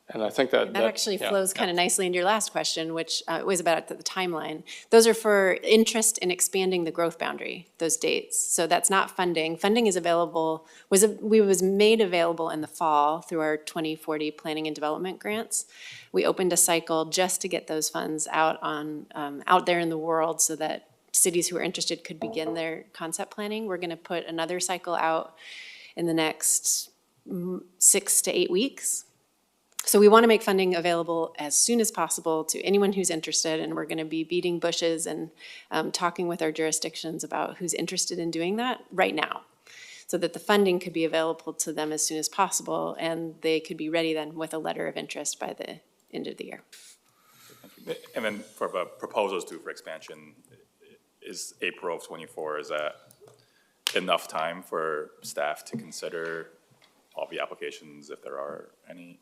And I think that actually flows kind of nicely into your last question, which was about the timeline. Those are for interest in expanding the growth boundary, those dates. So that's not funding. Funding is available, was made available in the fall through our 2040 planning and development grants. We opened a cycle just to get those funds out there in the world so that cities who are interested could begin their concept planning. We're going to put another cycle out in the next 6 to 8 weeks. So we want to make funding available as soon as possible to anyone who's interested, and we're going to be beating bushes and talking with our jurisdictions about who's interested in doing that right now, so that the funding could be available to them as soon as possible, and they could be ready then with a letter of interest by the end of the year. And then for the proposals for expansion, is April of '24, is that enough time for staff to consider all the applications, if there are any?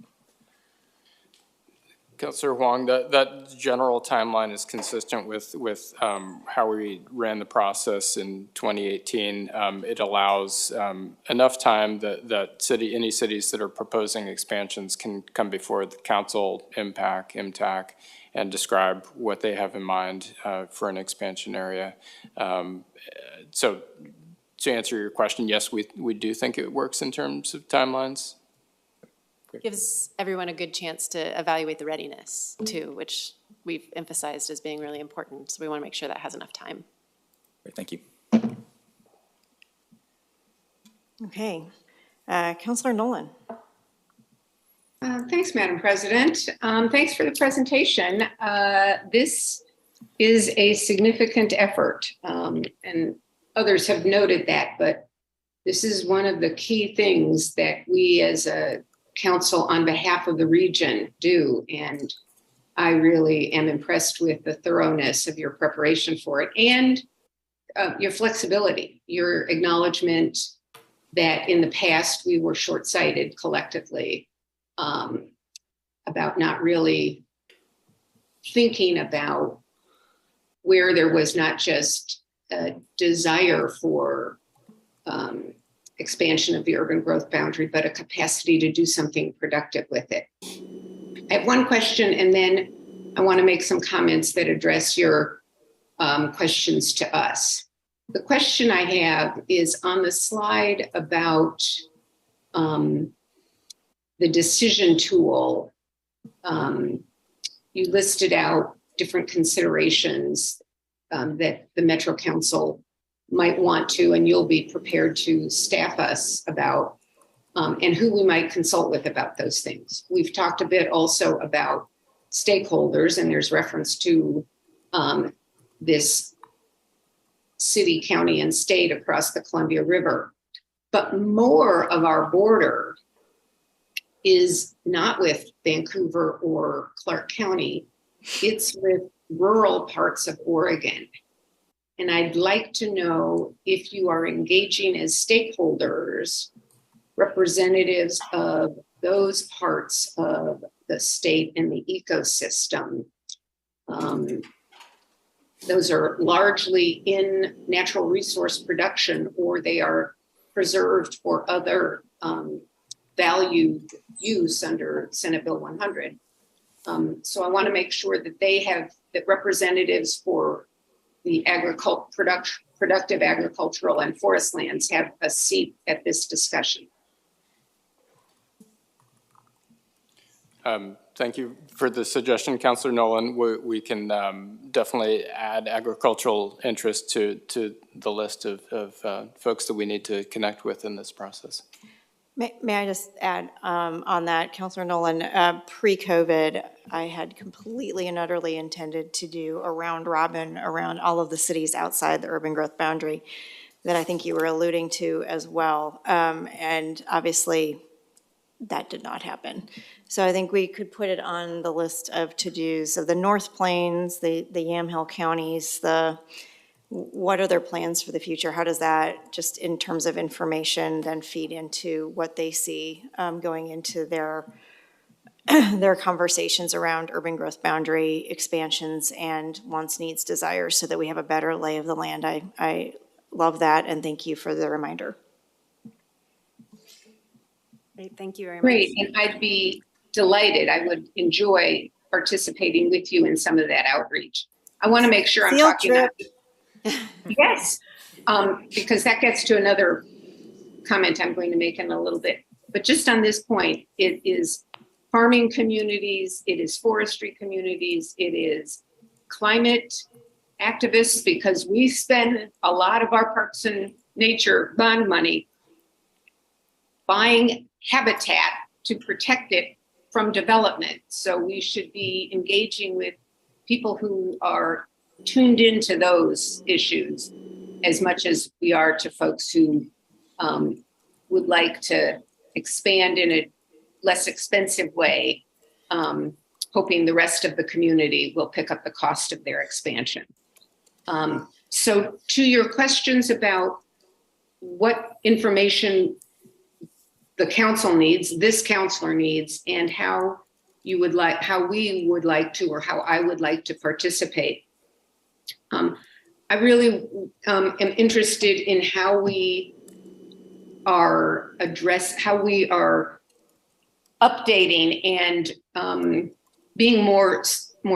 Councilor Huang, that general timeline is consistent with how we ran the process in 2018. It allows enough time that any cities that are proposing expansions can come before the council, MTAC, and describe what they have in mind for an expansion area. So to answer your question, yes, we do think it works in terms of timelines. Gives everyone a good chance to evaluate the readiness too, which we've emphasized as being really important. So we want to make sure that has enough time. Great, thank you. Okay. Councilor Nolan. Thanks, Madam President. Thanks for the presentation. This is a significant effort, and others have noted that, but this is one of the key things that we as a council on behalf of the region do, and I really am impressed with the thoroughness of your preparation for it and your flexibility, your acknowledgement that in the past we were short-sighted collectively about not really thinking about where there was not just a desire for expansion of the urban growth boundary, but a capacity to do something productive with it. I have one question, and then I want to make some comments that address your questions to us. The question I have is on the slide about the decision tool. You listed out different considerations that the Metro Council might want to, and you'll be prepared to staff us about, and who we might consult with about those things. We've talked a bit also about stakeholders, and there's reference to this city, county, and state across the Columbia River. But more of our border is not with Vancouver or Clark County, it's with rural parts of Oregon. And I'd like to know if you are engaging as stakeholders, representatives of those parts of the state and the ecosystem. Those are largely in natural resource production, or they are preserved for other valued use under Senate Bill 100. So I want to make sure that that representatives for the productive agricultural and forest lands have a seat at this discussion. Thank you for the suggestion, Councillor Nolan. We can definitely add agricultural interest to the list of folks that we need to connect with in this process. May I just add on that, Councillor Nolan, pre-COVID, I had completely and utterly intended to do a round robin around all of the cities outside the urban growth boundary that I think you were alluding to as well. And obviously that did not happen. So I think we could put it on the list of to-dos of the North Plains, the Yamhill counties, what are their plans for the future? How does that, just in terms of information, then feed into what they see going into their conversations around urban growth boundary expansions and wants, needs, desires, so that we have a better lay of the land. I love that, and thank you for the reminder. Great, thank you very much. Great, and I'd be delighted. I would enjoy participating with you in some of that outreach. I want to make sure I'm talking about. Yes, because that gets to another comment I'm going to make in a little bit. But just on this point, it is farming communities, it is forestry communities, it is climate activists, because we spend a lot of our parks and nature bond money buying habitat to protect it from development. So we should be engaging with people who are tuned into those issues as much as we are to folks who would like to expand in a less expensive way, hoping the rest of the community will pick up the cost of their expansion. So to your questions about what information the council needs, this counselor needs, and how we would like to, or how I would like to participate. I really am interested in how we are updating and being more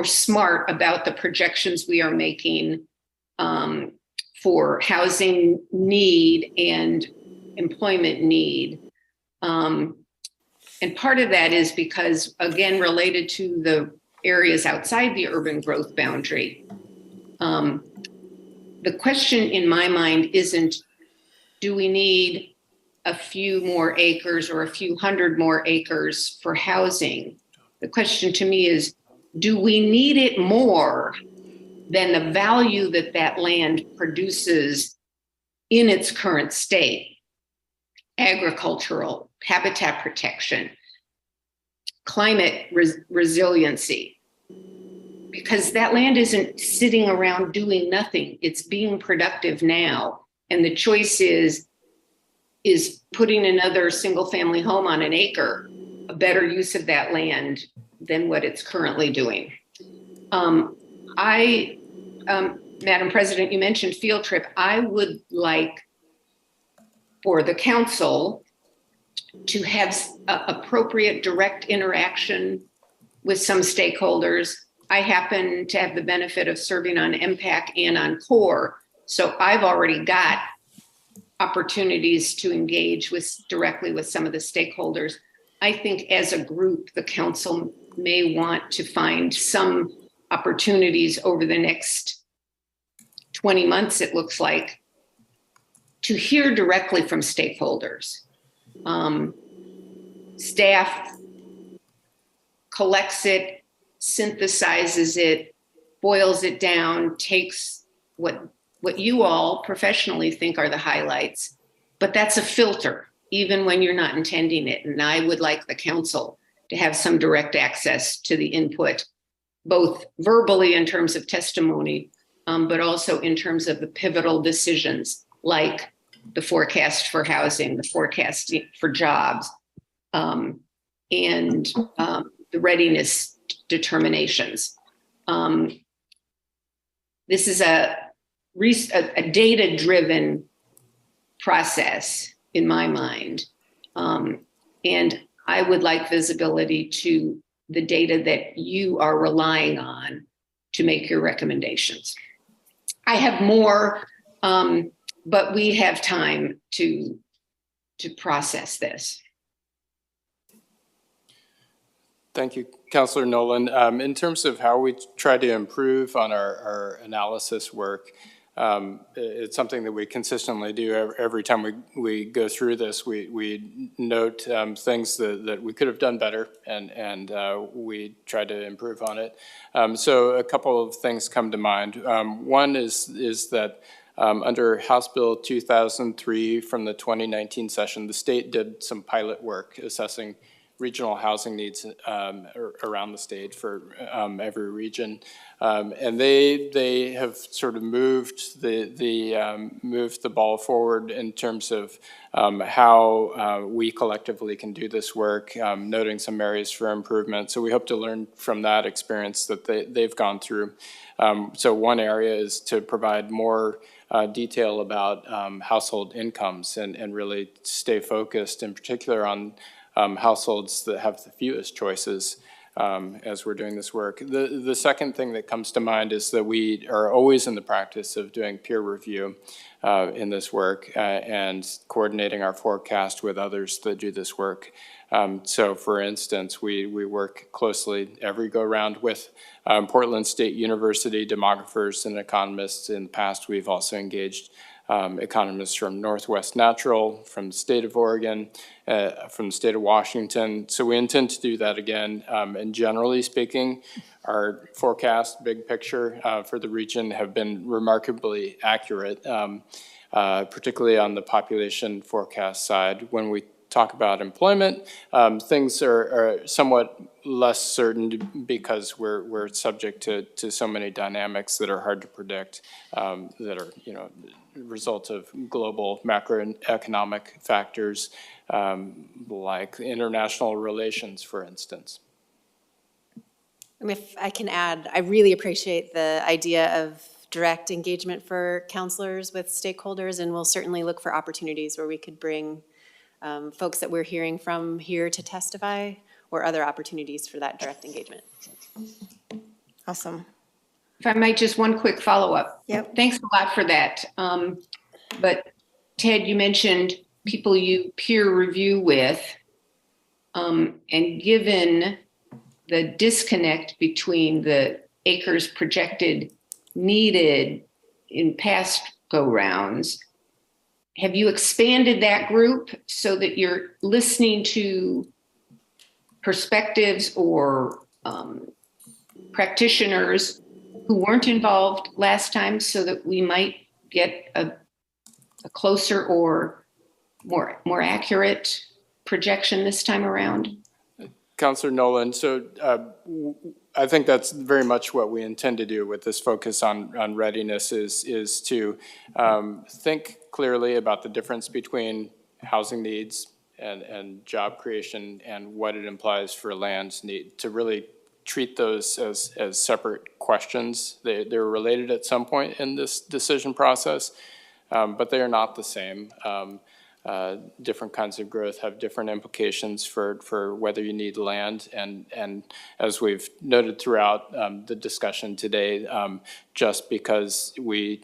smart about the projections we are making for housing need and employment need. And part of that is because, again, related to the areas outside the urban growth boundary, the question in my mind isn't, do we need a few more acres or a few hundred more acres for housing? The question to me is, do we need it more than the value that that land produces in its current state? Agricultural, habitat protection, climate resiliency. Because that land isn't sitting around doing nothing. It's being productive now. And the choice is, is putting another single-family home on an acre a better use of that land than what it's currently doing? Madam President, you mentioned field trip. I would like for the council to have appropriate direct interaction with some stakeholders. I happen to have the benefit of serving on MPAC and on CORE, so I've already got opportunities to engage directly with some of the stakeholders. I think as a group, the council may want to find some opportunities over the next 20 months, it looks like, to hear directly from stakeholders. Staff collects it, synthesizes it, boils it down, takes what you all professionally think are the highlights, but that's a filter, even when you're not intending it. And I would like the council to have some direct access to the input, both verbally in terms of testimony, but also in terms of the pivotal decisions, like the forecast for housing, the forecast for jobs, and the readiness determinations. This is a data-driven process in my mind. And I would like visibility to the data that you are relying on to make your recommendations. I have more, but we have time to process this. Thank you, Councilor Nolan. In terms of how we try to improve on our analysis work, it's something that we consistently do every time we go through this. We note things that we could have done better, and we try to improve on it. So a couple of things come to mind. One is that under House Bill 2003 from the 2019 session, the state did some pilot work assessing regional housing needs around the state for every region, and they have sort of moved the ball forward in terms of how we collectively can do this work, noting some areas for improvement. So we hope to learn from that experience that they've gone through. So one area is to provide more detail about household incomes and really stay focused, in particular on households that have the fewest choices as we're doing this work. The second thing that comes to mind is that we are always in the practice of doing peer review in this work and coordinating our forecast with others that do this work. So for instance, we work closely every go-round with Portland State University demographers and economists. In the past, we've also engaged economists from Northwest Natural, from the state of Oregon, from the state of Washington. So we intend to do that again. And generally speaking, our forecast, big picture for the region have been remarkably accurate, particularly on the population forecast side. When we talk about employment, things are somewhat less certain because we're subject to so many dynamics that are hard to predict, that are, result of global macroeconomic factors, like international relations, for instance. If I can add, I really appreciate the idea of direct engagement for counselors with stakeholders, and we'll certainly look for opportunities where we could bring folks that we're hearing from here to testify, or other opportunities for that direct engagement. Awesome. If I might, just one quick follow-up. Yep. Thanks a lot for that. But Ted, you mentioned people you peer review with, and given the disconnect between the acres projected needed in past go-rounds, have you expanded that group so that you're listening to perspectives or practitioners who weren't involved last time, so that we might get a closer or more accurate projection this time around? Councilor Nolan, so I think that's very much what we intend to do with this focus on readiness is to think clearly about the difference between housing needs and job creation and what it implies for land's need, to really treat those as separate questions. They're related at some point in this decision process, but they are not the same. Different kinds of growth have different implications for whether you need land. And as we've noted throughout the discussion today, just because we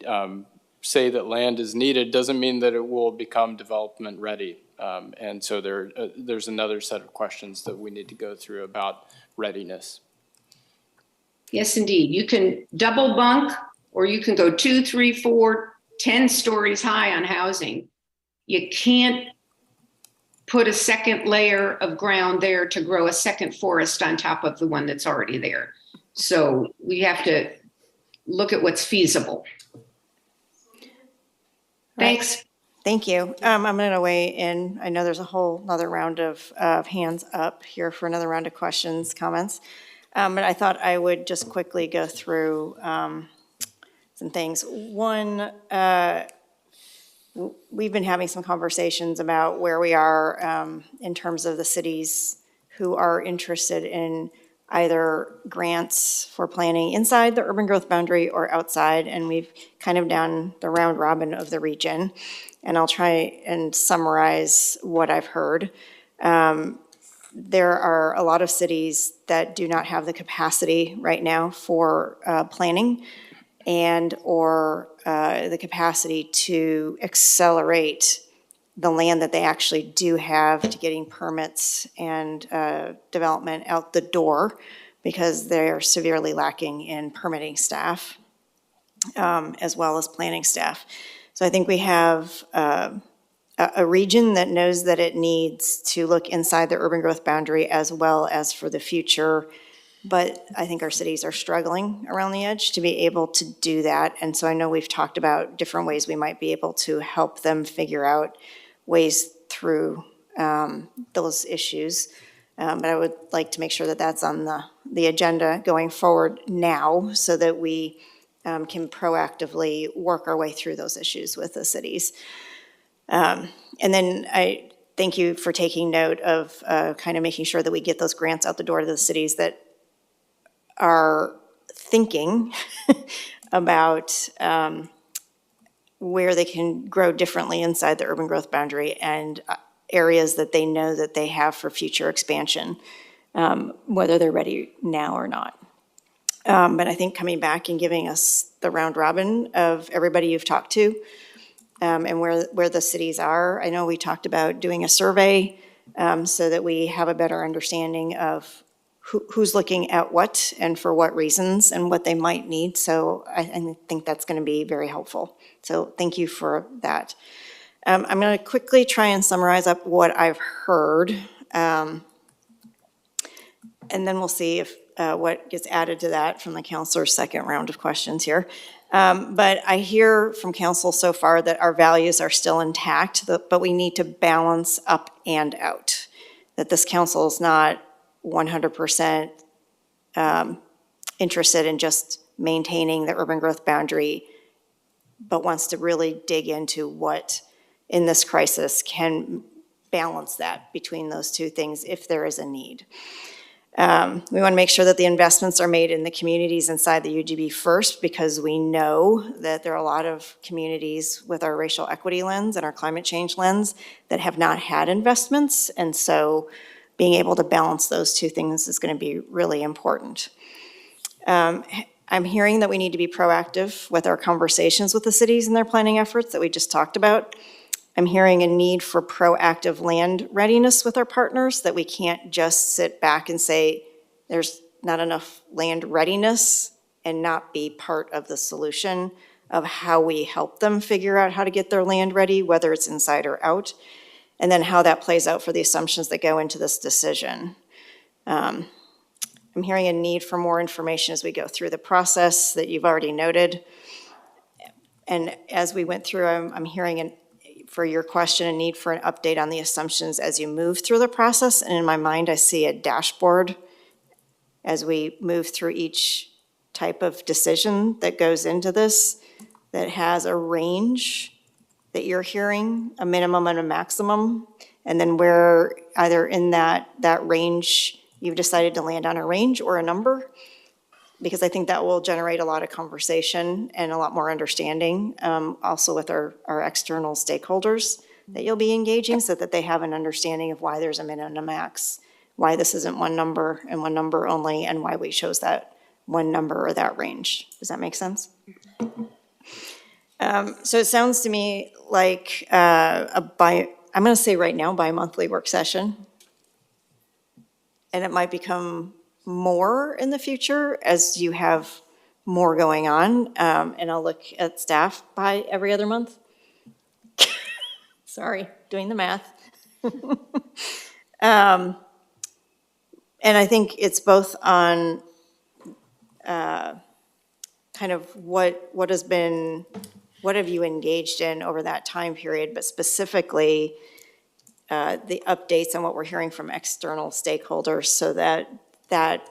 say that land is needed doesn't mean that it will become development ready. And so there's another set of questions that we need to go through about readiness. Yes, indeed. You can double bunk, or you can go 2, 3, 4, 10 stories high on housing. You can't put a second layer of ground there to grow a second forest on top of the one that's already there. So we have to look at what's feasible. Thanks. Thank you. I'm going to weigh in. I know there's a whole other round of hands up here for another round of questions, comments. But I thought I would just quickly go through some things. One, we've been having some conversations about where we are in terms of the cities who are interested in either grants for planning inside the urban growth boundary or outside, and we've kind of done the round robin of the region. And I'll try and summarize what I've heard. There are a lot of cities that do not have the capacity right now for planning and or the capacity to accelerate the land that they actually do have to getting permits and development out the door because they're severely lacking in permitting staff as well as planning staff. So I think we have a region that knows that it needs to look inside the urban growth boundary as well as for the future. But I think our cities are struggling around the edge to be able to do that. And so I know we've talked about different ways we might be able to help them figure out ways through those issues. But I would like to make sure that that's on the agenda going forward now so that we can proactively work our way through those issues with the cities. And then I thank you for taking note of kind of making sure that we get those grants out the door to the cities that are thinking about where they can grow differently inside the urban growth boundary and areas that they know that they have for future expansion, whether they're ready now or not. But I think coming back and giving us the round robin of everybody you've talked to and where the cities are. I know we talked about doing a survey so that we have a better understanding of who's looking at what and for what reasons and what they might need. So I think that's going to be very helpful. So thank you for that. I'm going to quickly try and summarize up what I've heard. And then we'll see if what gets added to that from the counselor's second round of questions here. But I hear from council so far that our values are still intact, but we need to balance up and out. That this council is not 100% interested in just maintaining the urban growth boundary, but wants to really dig into what in this crisis can balance that between those two things if there is a need. We want to make sure that the investments are made in the communities inside the UGB first, because we know that there are a lot of communities with our racial equity lens and our climate change lens that have not had investments. And so being able to balance those two things is going to be really important. I'm hearing that we need to be proactive with our conversations with the cities and their planning efforts that we just talked about. I'm hearing a need for proactive land readiness with our partners, that we can't just sit back and say there's not enough land readiness and not be part of the solution of how we help them figure out how to get their land ready, whether it's inside or out, and then how that plays out for the assumptions that go into this decision. I'm hearing a need for more information as we go through the process that you've already noted. And as we went through, I'm hearing for your question, a need for an update on the assumptions as you move through the process. And in my mind, I see a dashboard as we move through each type of decision that goes into this that has a range that you're hearing, a minimum and a maximum, and then where either in that range, you've decided to land on a range or a number, because I think that will generate a lot of conversation and a lot more understanding, also with our external stakeholders that you'll be engaging, so that they have an understanding of why there's a min and a max, why this isn't one number and one number only, and why we chose that one number or that range. Does that make sense? So it sounds to me like I'm going to say right now, bi-monthly work session. And it might become more in the future as you have more going on. And I'll look at staff by every other month. Sorry, doing the math. And I think it's both on kind of what have you engaged in over that time period, but specifically the updates on what we're hearing from external stakeholders, so that that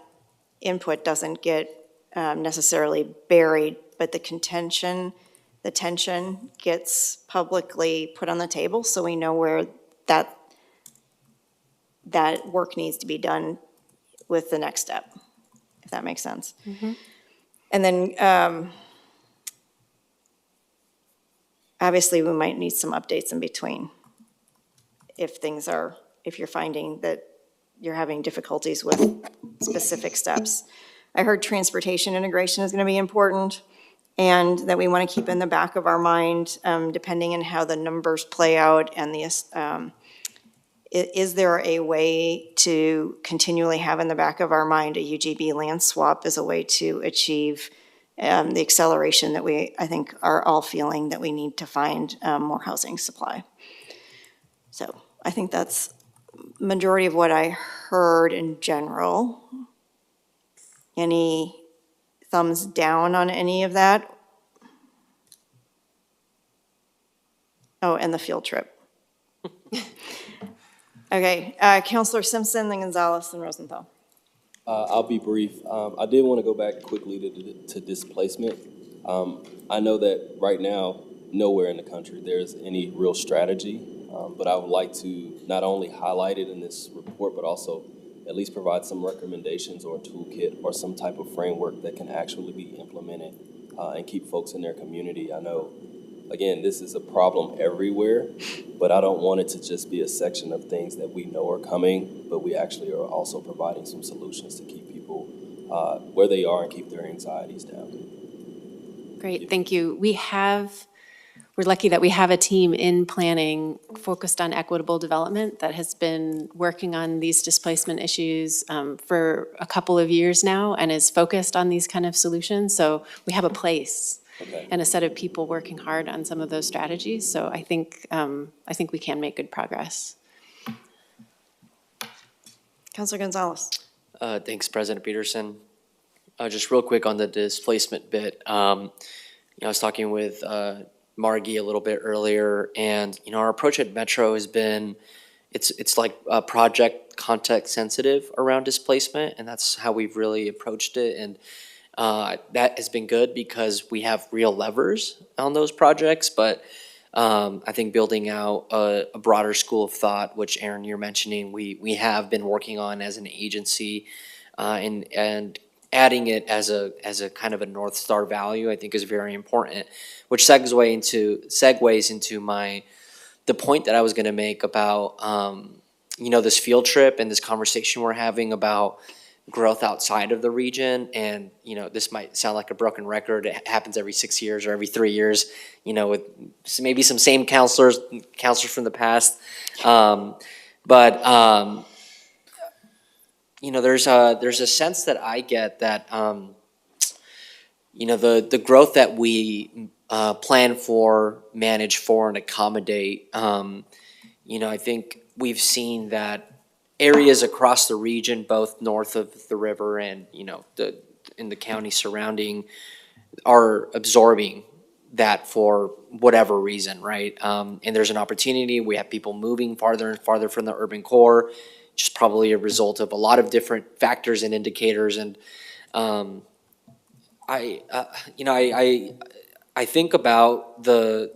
input doesn't get necessarily buried, but the tension gets publicly put on the table, so we know where that work needs to be done with the next step, if that makes sense. And then obviously we might need some updates in between if you're finding that you're having difficulties with specific steps. I heard transportation integration is going to be important, and that we want to keep in the back of our mind, depending on how the numbers play out, and is there a way to continually have in the back of our mind a UGB land swap as a way to achieve the acceleration that I think, are all feeling that we need to find more housing supply. So I think that's majority of what I heard in general. Any thumbs down on any of that? Oh, and the field trip. Okay, Counselor Simpson, then Gonzalez, and Rosenthal. I'll be brief. I did want to go back quickly to displacement. I know that right now, nowhere in the country there's any real strategy, but I would like to not only highlight it in this report, but also at least provide some recommendations or a toolkit or some type of framework that can actually be implemented and keep folks in their community. I know, again, this is a problem everywhere, but I don't want it to just be a section of things that we know are coming, but we actually are also providing some solutions to keep people where they are and keep their anxieties down. Great, thank you. We're lucky that we have a team in planning focused on equitable development that has been working on these displacement issues for a couple of years now and is focused on these kind of solutions. So we have a place and a set of people working hard on some of those strategies. So I think we can make good progress. Counselor Gonzalez. Thanks, President Peterson. Just real quick on the displacement bit. I was talking with Margie a little bit earlier, and our approach at Metro has been, it's like project context sensitive around displacement, and that's how we've really approached it. And that has been good because we have real levers on those projects, but I think building out a broader school of thought, which Aaron, you're mentioning, we have been working on as an agency, and adding it as a kind of a North Star value, I think is very important, which segues into the point that I was gonna make about this field trip and this conversation we're having about growth outside of the region. And this might sound like a broken record. It happens every 6 years or every 3 years, with maybe some same counselors from the past. There's a sense that I get that the growth that we plan for, manage for, and accommodate. I think we've seen that areas across the region, both north of the river and in the county surrounding, are absorbing that for whatever reason, right? And there's an opportunity. We have people moving farther and farther from the urban core, just probably a result of a lot of different factors and indicators. And I think about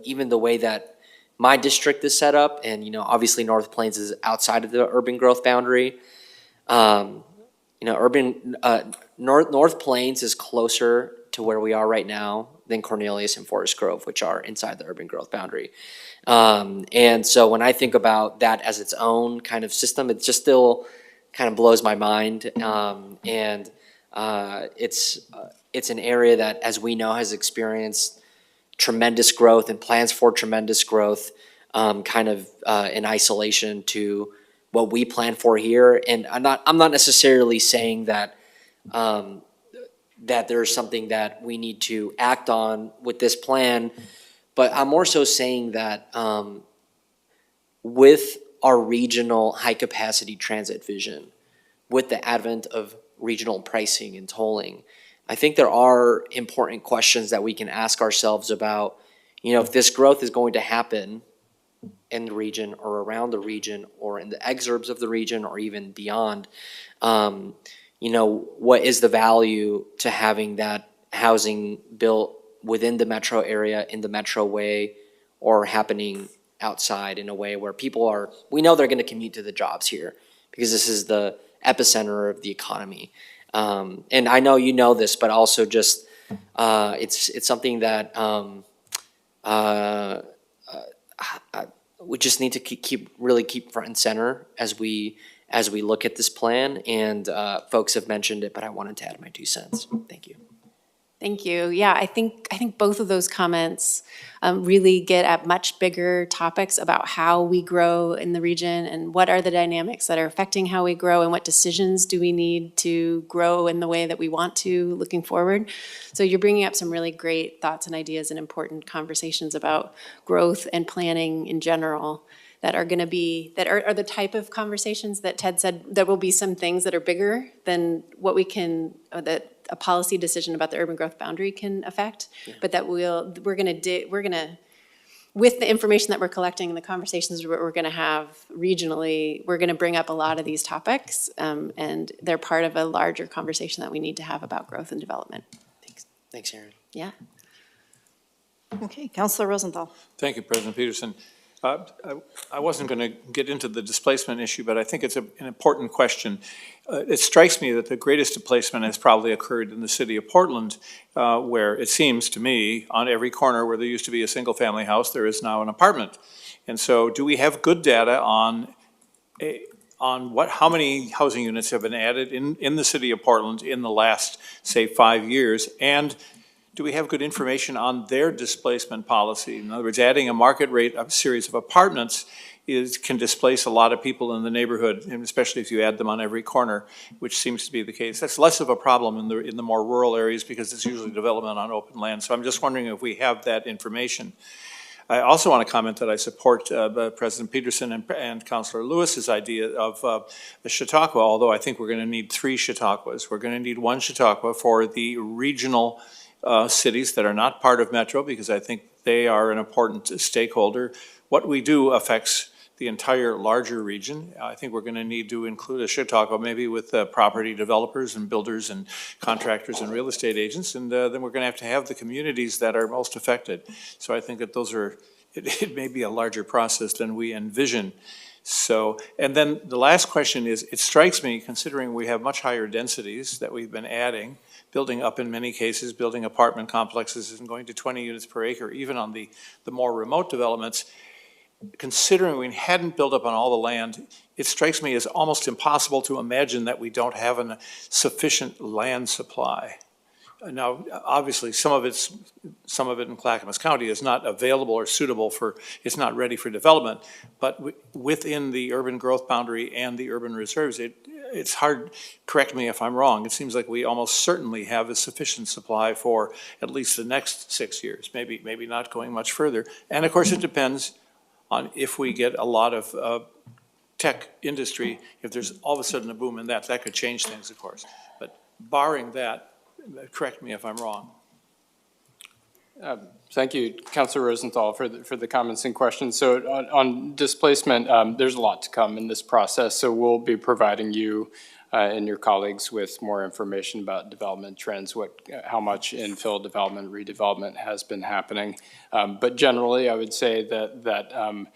even the way that my district is set up, and, you know, obviously North Plains is outside of the urban growth boundary. You know, North Plains is closer to where we are right now than Cornelius and Forest Grove, which are inside the urban growth boundary. And so when I think about that as its own kind of system, it just still kind of blows my mind. It's an area that, as we know, has experienced tremendous growth and plans for tremendous growth, kind of in isolation to what we plan for here. And I'm not necessarily saying that that there's something that we need to act on with this plan, but I'm more so saying that with our regional high-capacity transit vision, with the advent of regional pricing and tolling, I think there are important questions that we can ask ourselves about, you know, if this growth is going to happen in the region or around the region or in the exurbs of the region or even beyond, you know, what is the value to having that housing built within the metro area, in the metro way, or happening outside in a way where people are, we know they're going to commute to the jobs here because this is the epicenter of the economy. And I know you know this, but also just it's something that we just need to keep front and center as we look at this plan. And folks have mentioned it, but I wanted to add my 2 cents. Thank you. Thank you. Yeah, I think both of those comments really get at much bigger topics about how we grow in the region and what are the dynamics that are affecting how we grow and what decisions do we need to grow in the way that we want to looking forward. So you're bringing up some really great thoughts and ideas and important conversations about growth and planning in general that are going to be, that are the type of conversations that Ted said, there will be some things that are bigger than what we can, that a policy decision about the urban growth boundary can affect, but that we're gonna, with the information that we're collecting and the conversations we're gonna have regionally, we're gonna bring up a lot of these topics, and they're part of a larger conversation that we need to have about growth and development. Thanks, Aaron. Yeah. Okay, Councilor Rosenthal. Thank you, President Peterson. I wasn't going to get into the displacement issue, but I think it's an important question. It strikes me that the greatest displacement has probably occurred in the city of Portland, where it seems to me on every corner where there used to be a single-family house, there is now an apartment. And so do we have good data on how many housing units have been added in the city of Portland in the last, say, 5 years? And do we have good information on their displacement policy? In other words, adding a market rate of series of apartments can displace a lot of people in the neighborhood, and especially if you add them on every corner, which seems to be the case. That's less of a problem in the more rural areas because it's usually development on open land. So I'm just wondering if we have that information. I also want to comment that I support President Peterson and Councilor Lewis's idea of the Chautauqua, although I think we're going to need 3 Chautauquas. We're going to need 1 Chautauqua for the regional cities that are not part of Metro, because I think they are an important stakeholder. What we do affects the entire larger region. I think we're going to need to include a Chautauqua maybe with property developers and builders and contractors and real estate agents, and then we're going to have the communities that are most affected. So I think that those are, it may be a larger process than we envision. So, and then the last question is, it strikes me, considering we have much higher densities that we've been adding, building up in many cases, building apartment complexes and going to 20 units per acre, even on the more remote developments, considering we hadn't built up on all the land, it strikes me as almost impossible to imagine that we don't have a sufficient land supply. Now, obviously, some of it in Clackamas County is not available or suitable for, it's not ready for development, but within the urban growth boundary and the urban reserves, it's hard, correct me if I'm wrong, it seems like we almost certainly have a sufficient supply for at least the next 6 years, maybe not going much further. And of course, it depends on if we get a lot of tech industry, if there's all of a sudden a boom in that could change things, of course. But barring that, correct me if I'm wrong. Thank you, Councilor Rosenthal, for the comments and questions. So on displacement, there's a lot to come in this process. So we'll be providing you and your colleagues with more information about development trends, how much infill development, redevelopment has been happening. But generally, I would say that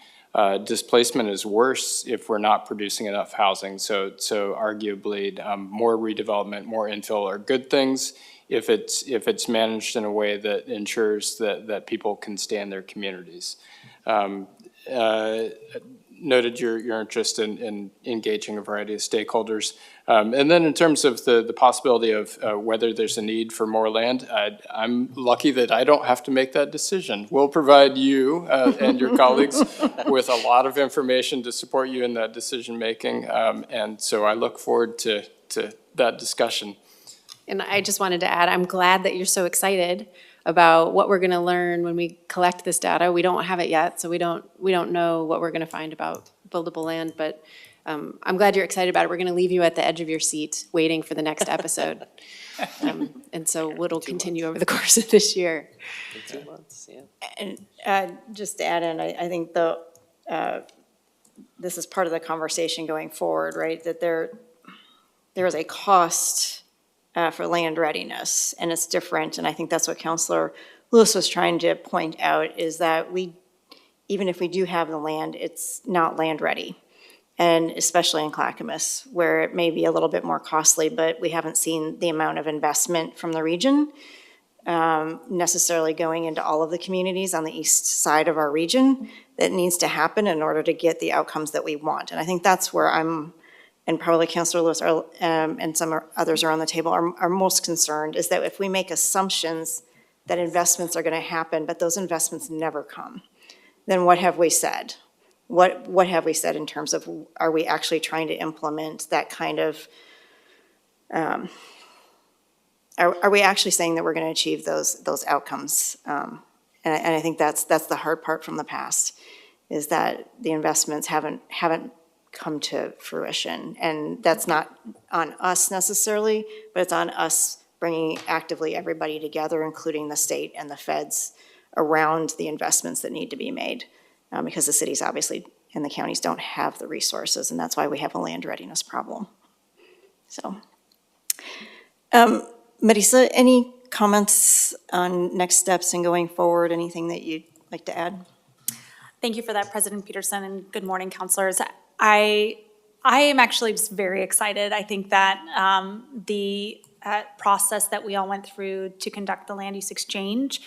displacement is worse if we're not producing enough housing. So arguably, more redevelopment, more infill are good things if it's managed in a way that ensures that people can stay in their communities. Noted your interest in engaging a variety of stakeholders. And then in terms of the possibility of whether there's a need for more land, I'm lucky that I don't have to make that decision. We'll provide you and your colleagues with a lot of information to support you in that decision-making. And so I look forward to that discussion. And I just wanted to add, I'm glad that you're so excited about what we're going to learn when we collect this data. We don't have it yet, so we don't know what we're going to find about buildable land, but I'm glad you're excited about it. We're going to leave you at the edge of your seat waiting for the next episode. And so it'll continue over the course of this year. 2 months, yeah. And just to add in, I think this is part of the conversation going forward, right? That there is a cost for land readiness, and it's different. And I think that's what Councilor Lewis was trying to point out, is that even if we do have the land, it's not land ready. And especially in Clackamas, where it may be a little bit more costly, but we haven't seen the amount of investment from the region necessarily going into all of the communities on the east side of our region that needs to happen in order to get the outcomes that we want. And I think that's where and probably Councilor Lewis and some others are on the table, are most concerned, is that if we make assumptions that investments are going to happen, but those investments never come, then what have we said? What have we said in terms of, are we actually trying to implement that kind of, are we actually saying that we're going to achieve those outcomes? And I think that's the hard part from the past, is that the investments haven't come to fruition. And that's not on us necessarily, but it's on us bringing actively everybody together, including the state and the feds, around the investments that need to be made. Because the cities obviously and the counties don't have the resources, and that's why we have a land readiness problem. So, Marisa, any comments on next steps and going forward? Anything that you'd like to add? Thank you for that, President Peterson, and good morning, councilors. I am actually just very excited. I think that the process that we all went through to conduct the land use exchange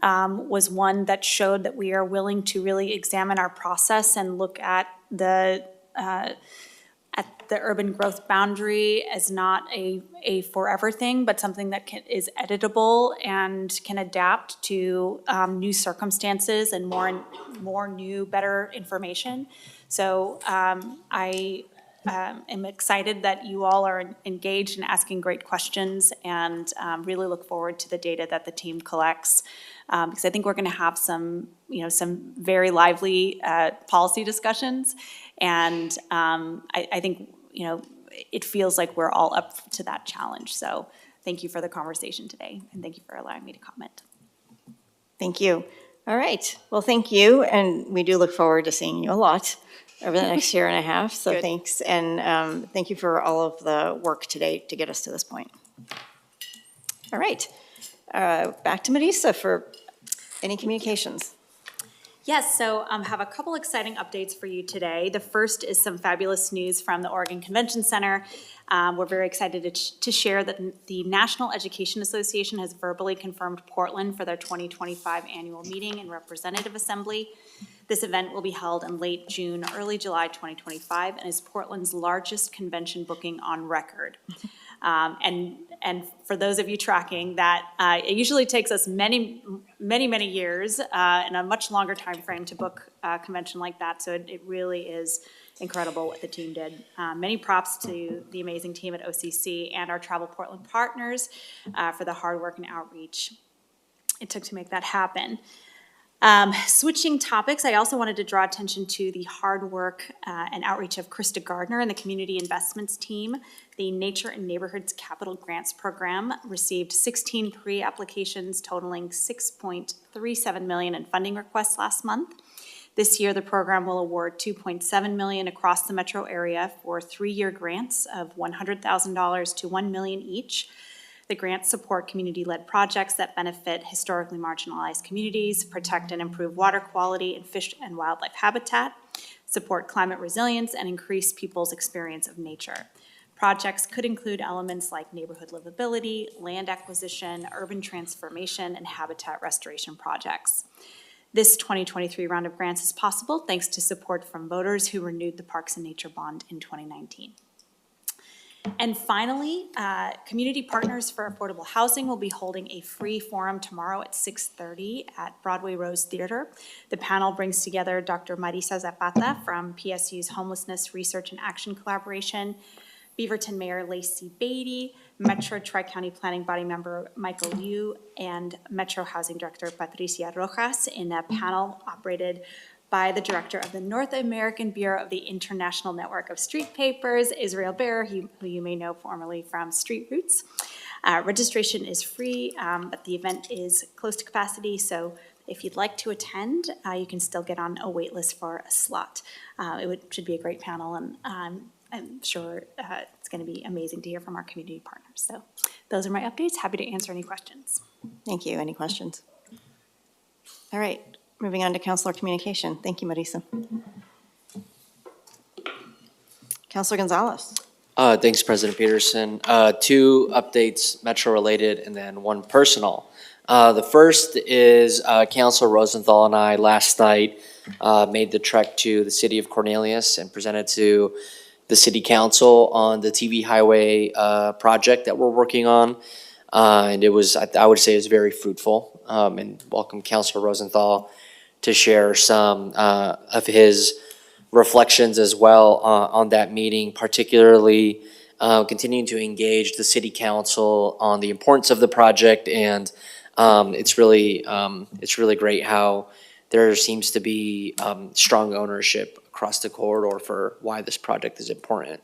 was one that showed that we are willing to really examine our process and look at the urban growth boundary as not a forever thing, but something that is editable and can adapt to new circumstances and more new, better information. So I am excited that you all are engaged and asking great questions, and really look forward to the data that the team collects. Because I think we're going to have some very lively policy discussions, and I think, it feels like we're all up to that challenge. So thank you for the conversation today, and thank you for allowing me to comment. Thank you. All right. Well, thank you, and we do look forward to seeing you a lot over the next year and a half. So Good. Thanks, and thank you for all of the work today to get us to this point. All right. Back to Marisa for any communications. Yes, so I have a couple exciting updates for you today. The first is some fabulous news from the Oregon Convention Center. We're very excited to share that the National Education Association has verbally confirmed Portland for their 2025 annual meeting and representative assembly. This event will be held in late June, early July 2025, and is Portland's largest convention booking on record. And for those of you tracking that, it usually takes us many years and a much longer time frame to book a convention like that. So it really is incredible what the team did. Many props to the amazing team at OCC and our Travel Portland partners for the hard work and outreach it took to make that happen. Switching topics, I also wanted to draw attention to the hard work and outreach of Krista Gardner and the Community Investments team. The Nature and Neighborhoods Capital Grants Program received 16 pre-applications totaling $6.37 million in funding requests last month. This year, the program will award $2.7 million across the metro area for 3-year grants of $100,000 to $1 million each. The grants support community-led projects that benefit historically marginalized communities, protect and improve water quality and fish and wildlife habitat, support climate resilience, and increase people's experience of nature. Projects could include elements like neighborhood livability, land acquisition, urban transformation, and habitat restoration projects. This 2023 round of grants is possible thanks to support from voters who renewed the Parks and Nature Bond in 2019. And finally, Community Partners for Affordable Housing will be holding a free forum tomorrow at 6:30 at Broadway Rose Theater. The panel brings together Dr. Marisa Zapata from PSU's Homelessness Research and Action Collaboration, Beaverton Mayor Lacey Beatty, Metro Tri-County Planning Body Member Michael Liu, and Metro Housing Director Patricia Rojas in a panel operated by the director of the North American Bureau of the International Network of Street Papers, Israel Bear, who you may know formerly from Street Roots. Registration is free, but the event is close to capacity, so if you'd like to attend, you can still get on a wait list for a slot. Should be a great panel, and I'm sure it's going to be amazing to hear from our community partners. So those are my updates. Happy to answer any questions. Thank you. Any questions? All right, moving on to Councilor Communication. Thank you, Marisa. Councilor Gonzalez. Thanks, President Peterson. 2 updates, Metro-related, and then 1 personal. The first is Councilor Rosenthal and I last night made the trek to the city of Cornelius and presented to the city council on the TV highway project that we're working on. And it was, I would say, it was very fruitful. And welcome Councilor Rosenthal to share some of his reflections as well on that meeting, particularly continuing to engage the city council on the importance of the project. And it's really great how there seems to be strong ownership across the corridor for why this project is important.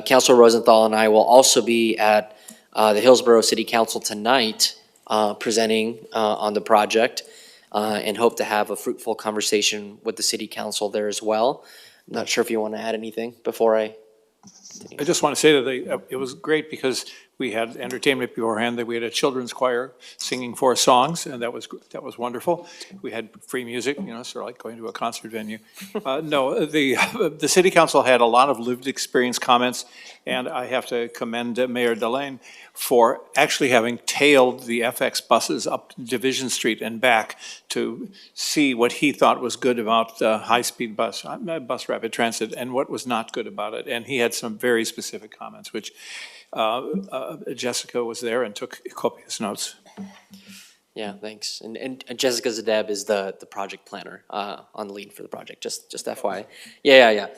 Councilor Rosenthal and I will also be at the Hillsborough City Council tonight presenting on the project and hope to have a fruitful conversation with the city council there as well. I'm not sure if you want to add anything before I continue. I just want to say that it was great because we had entertainment beforehand, that we had a children's choir singing 4 songs, and that was wonderful. We had free music, sort of like going to a concert venue. No, the city council had a lot of lived experience comments, and I have to commend Mayor Delane for actually having tailed the FX buses up Division Street and back to see what he thought was good about high-speed bus rapid transit and what was not good about it. And he had some very specific comments, which Jessica was there and took copious notes. Yeah, thanks. And Jessica Zadeb is the project planner on the lead for the project, just FYI. Yeah.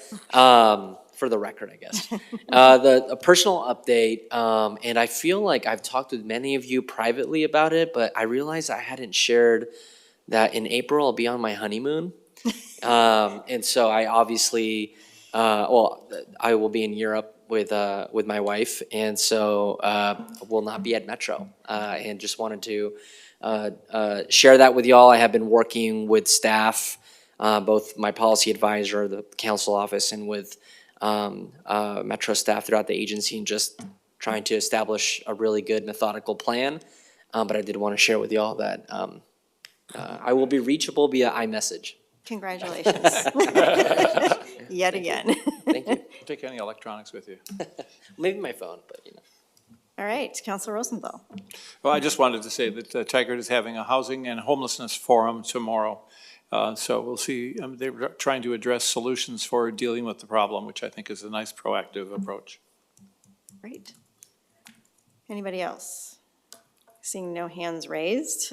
For the record, I guess. A personal update, and I feel like I've talked with many of you privately about it, but I realized I hadn't shared that in April I'll be on my honeymoon. And so I obviously, I will be in Europe with my wife, and so will not be at Metro. And just wanted to share that with y'all. I have been working with staff, both my policy advisor, the council office, and with Metro staff throughout the agency, and just trying to establish a really good methodical plan. But I did want to share with y'all that I will be reachable via iMessage. Congratulations. Yet again. Thank you. Take any electronics with you. Maybe my phone, but All right, Councilor Rosenthal. Well, I just wanted to say that Tigard is having a housing and homelessness forum tomorrow. So we'll see. They're trying to address solutions for dealing with the problem, which I think is a nice proactive approach. Great. Anybody else? Seeing no hands raised,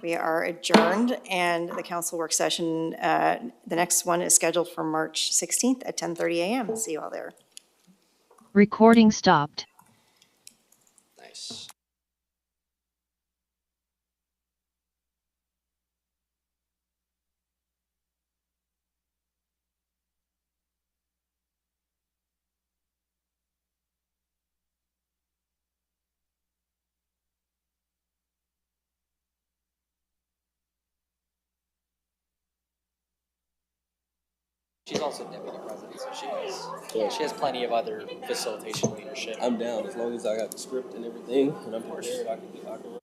we are adjourned, and the council work session, the next one is scheduled for March 16th at 10:30 a.m. See you all there. Recording stopped. nice. She's also deputy president, so she has plenty of other facilitation leadership. I'm down as long as I got the script and everything, and I'm prepared. I can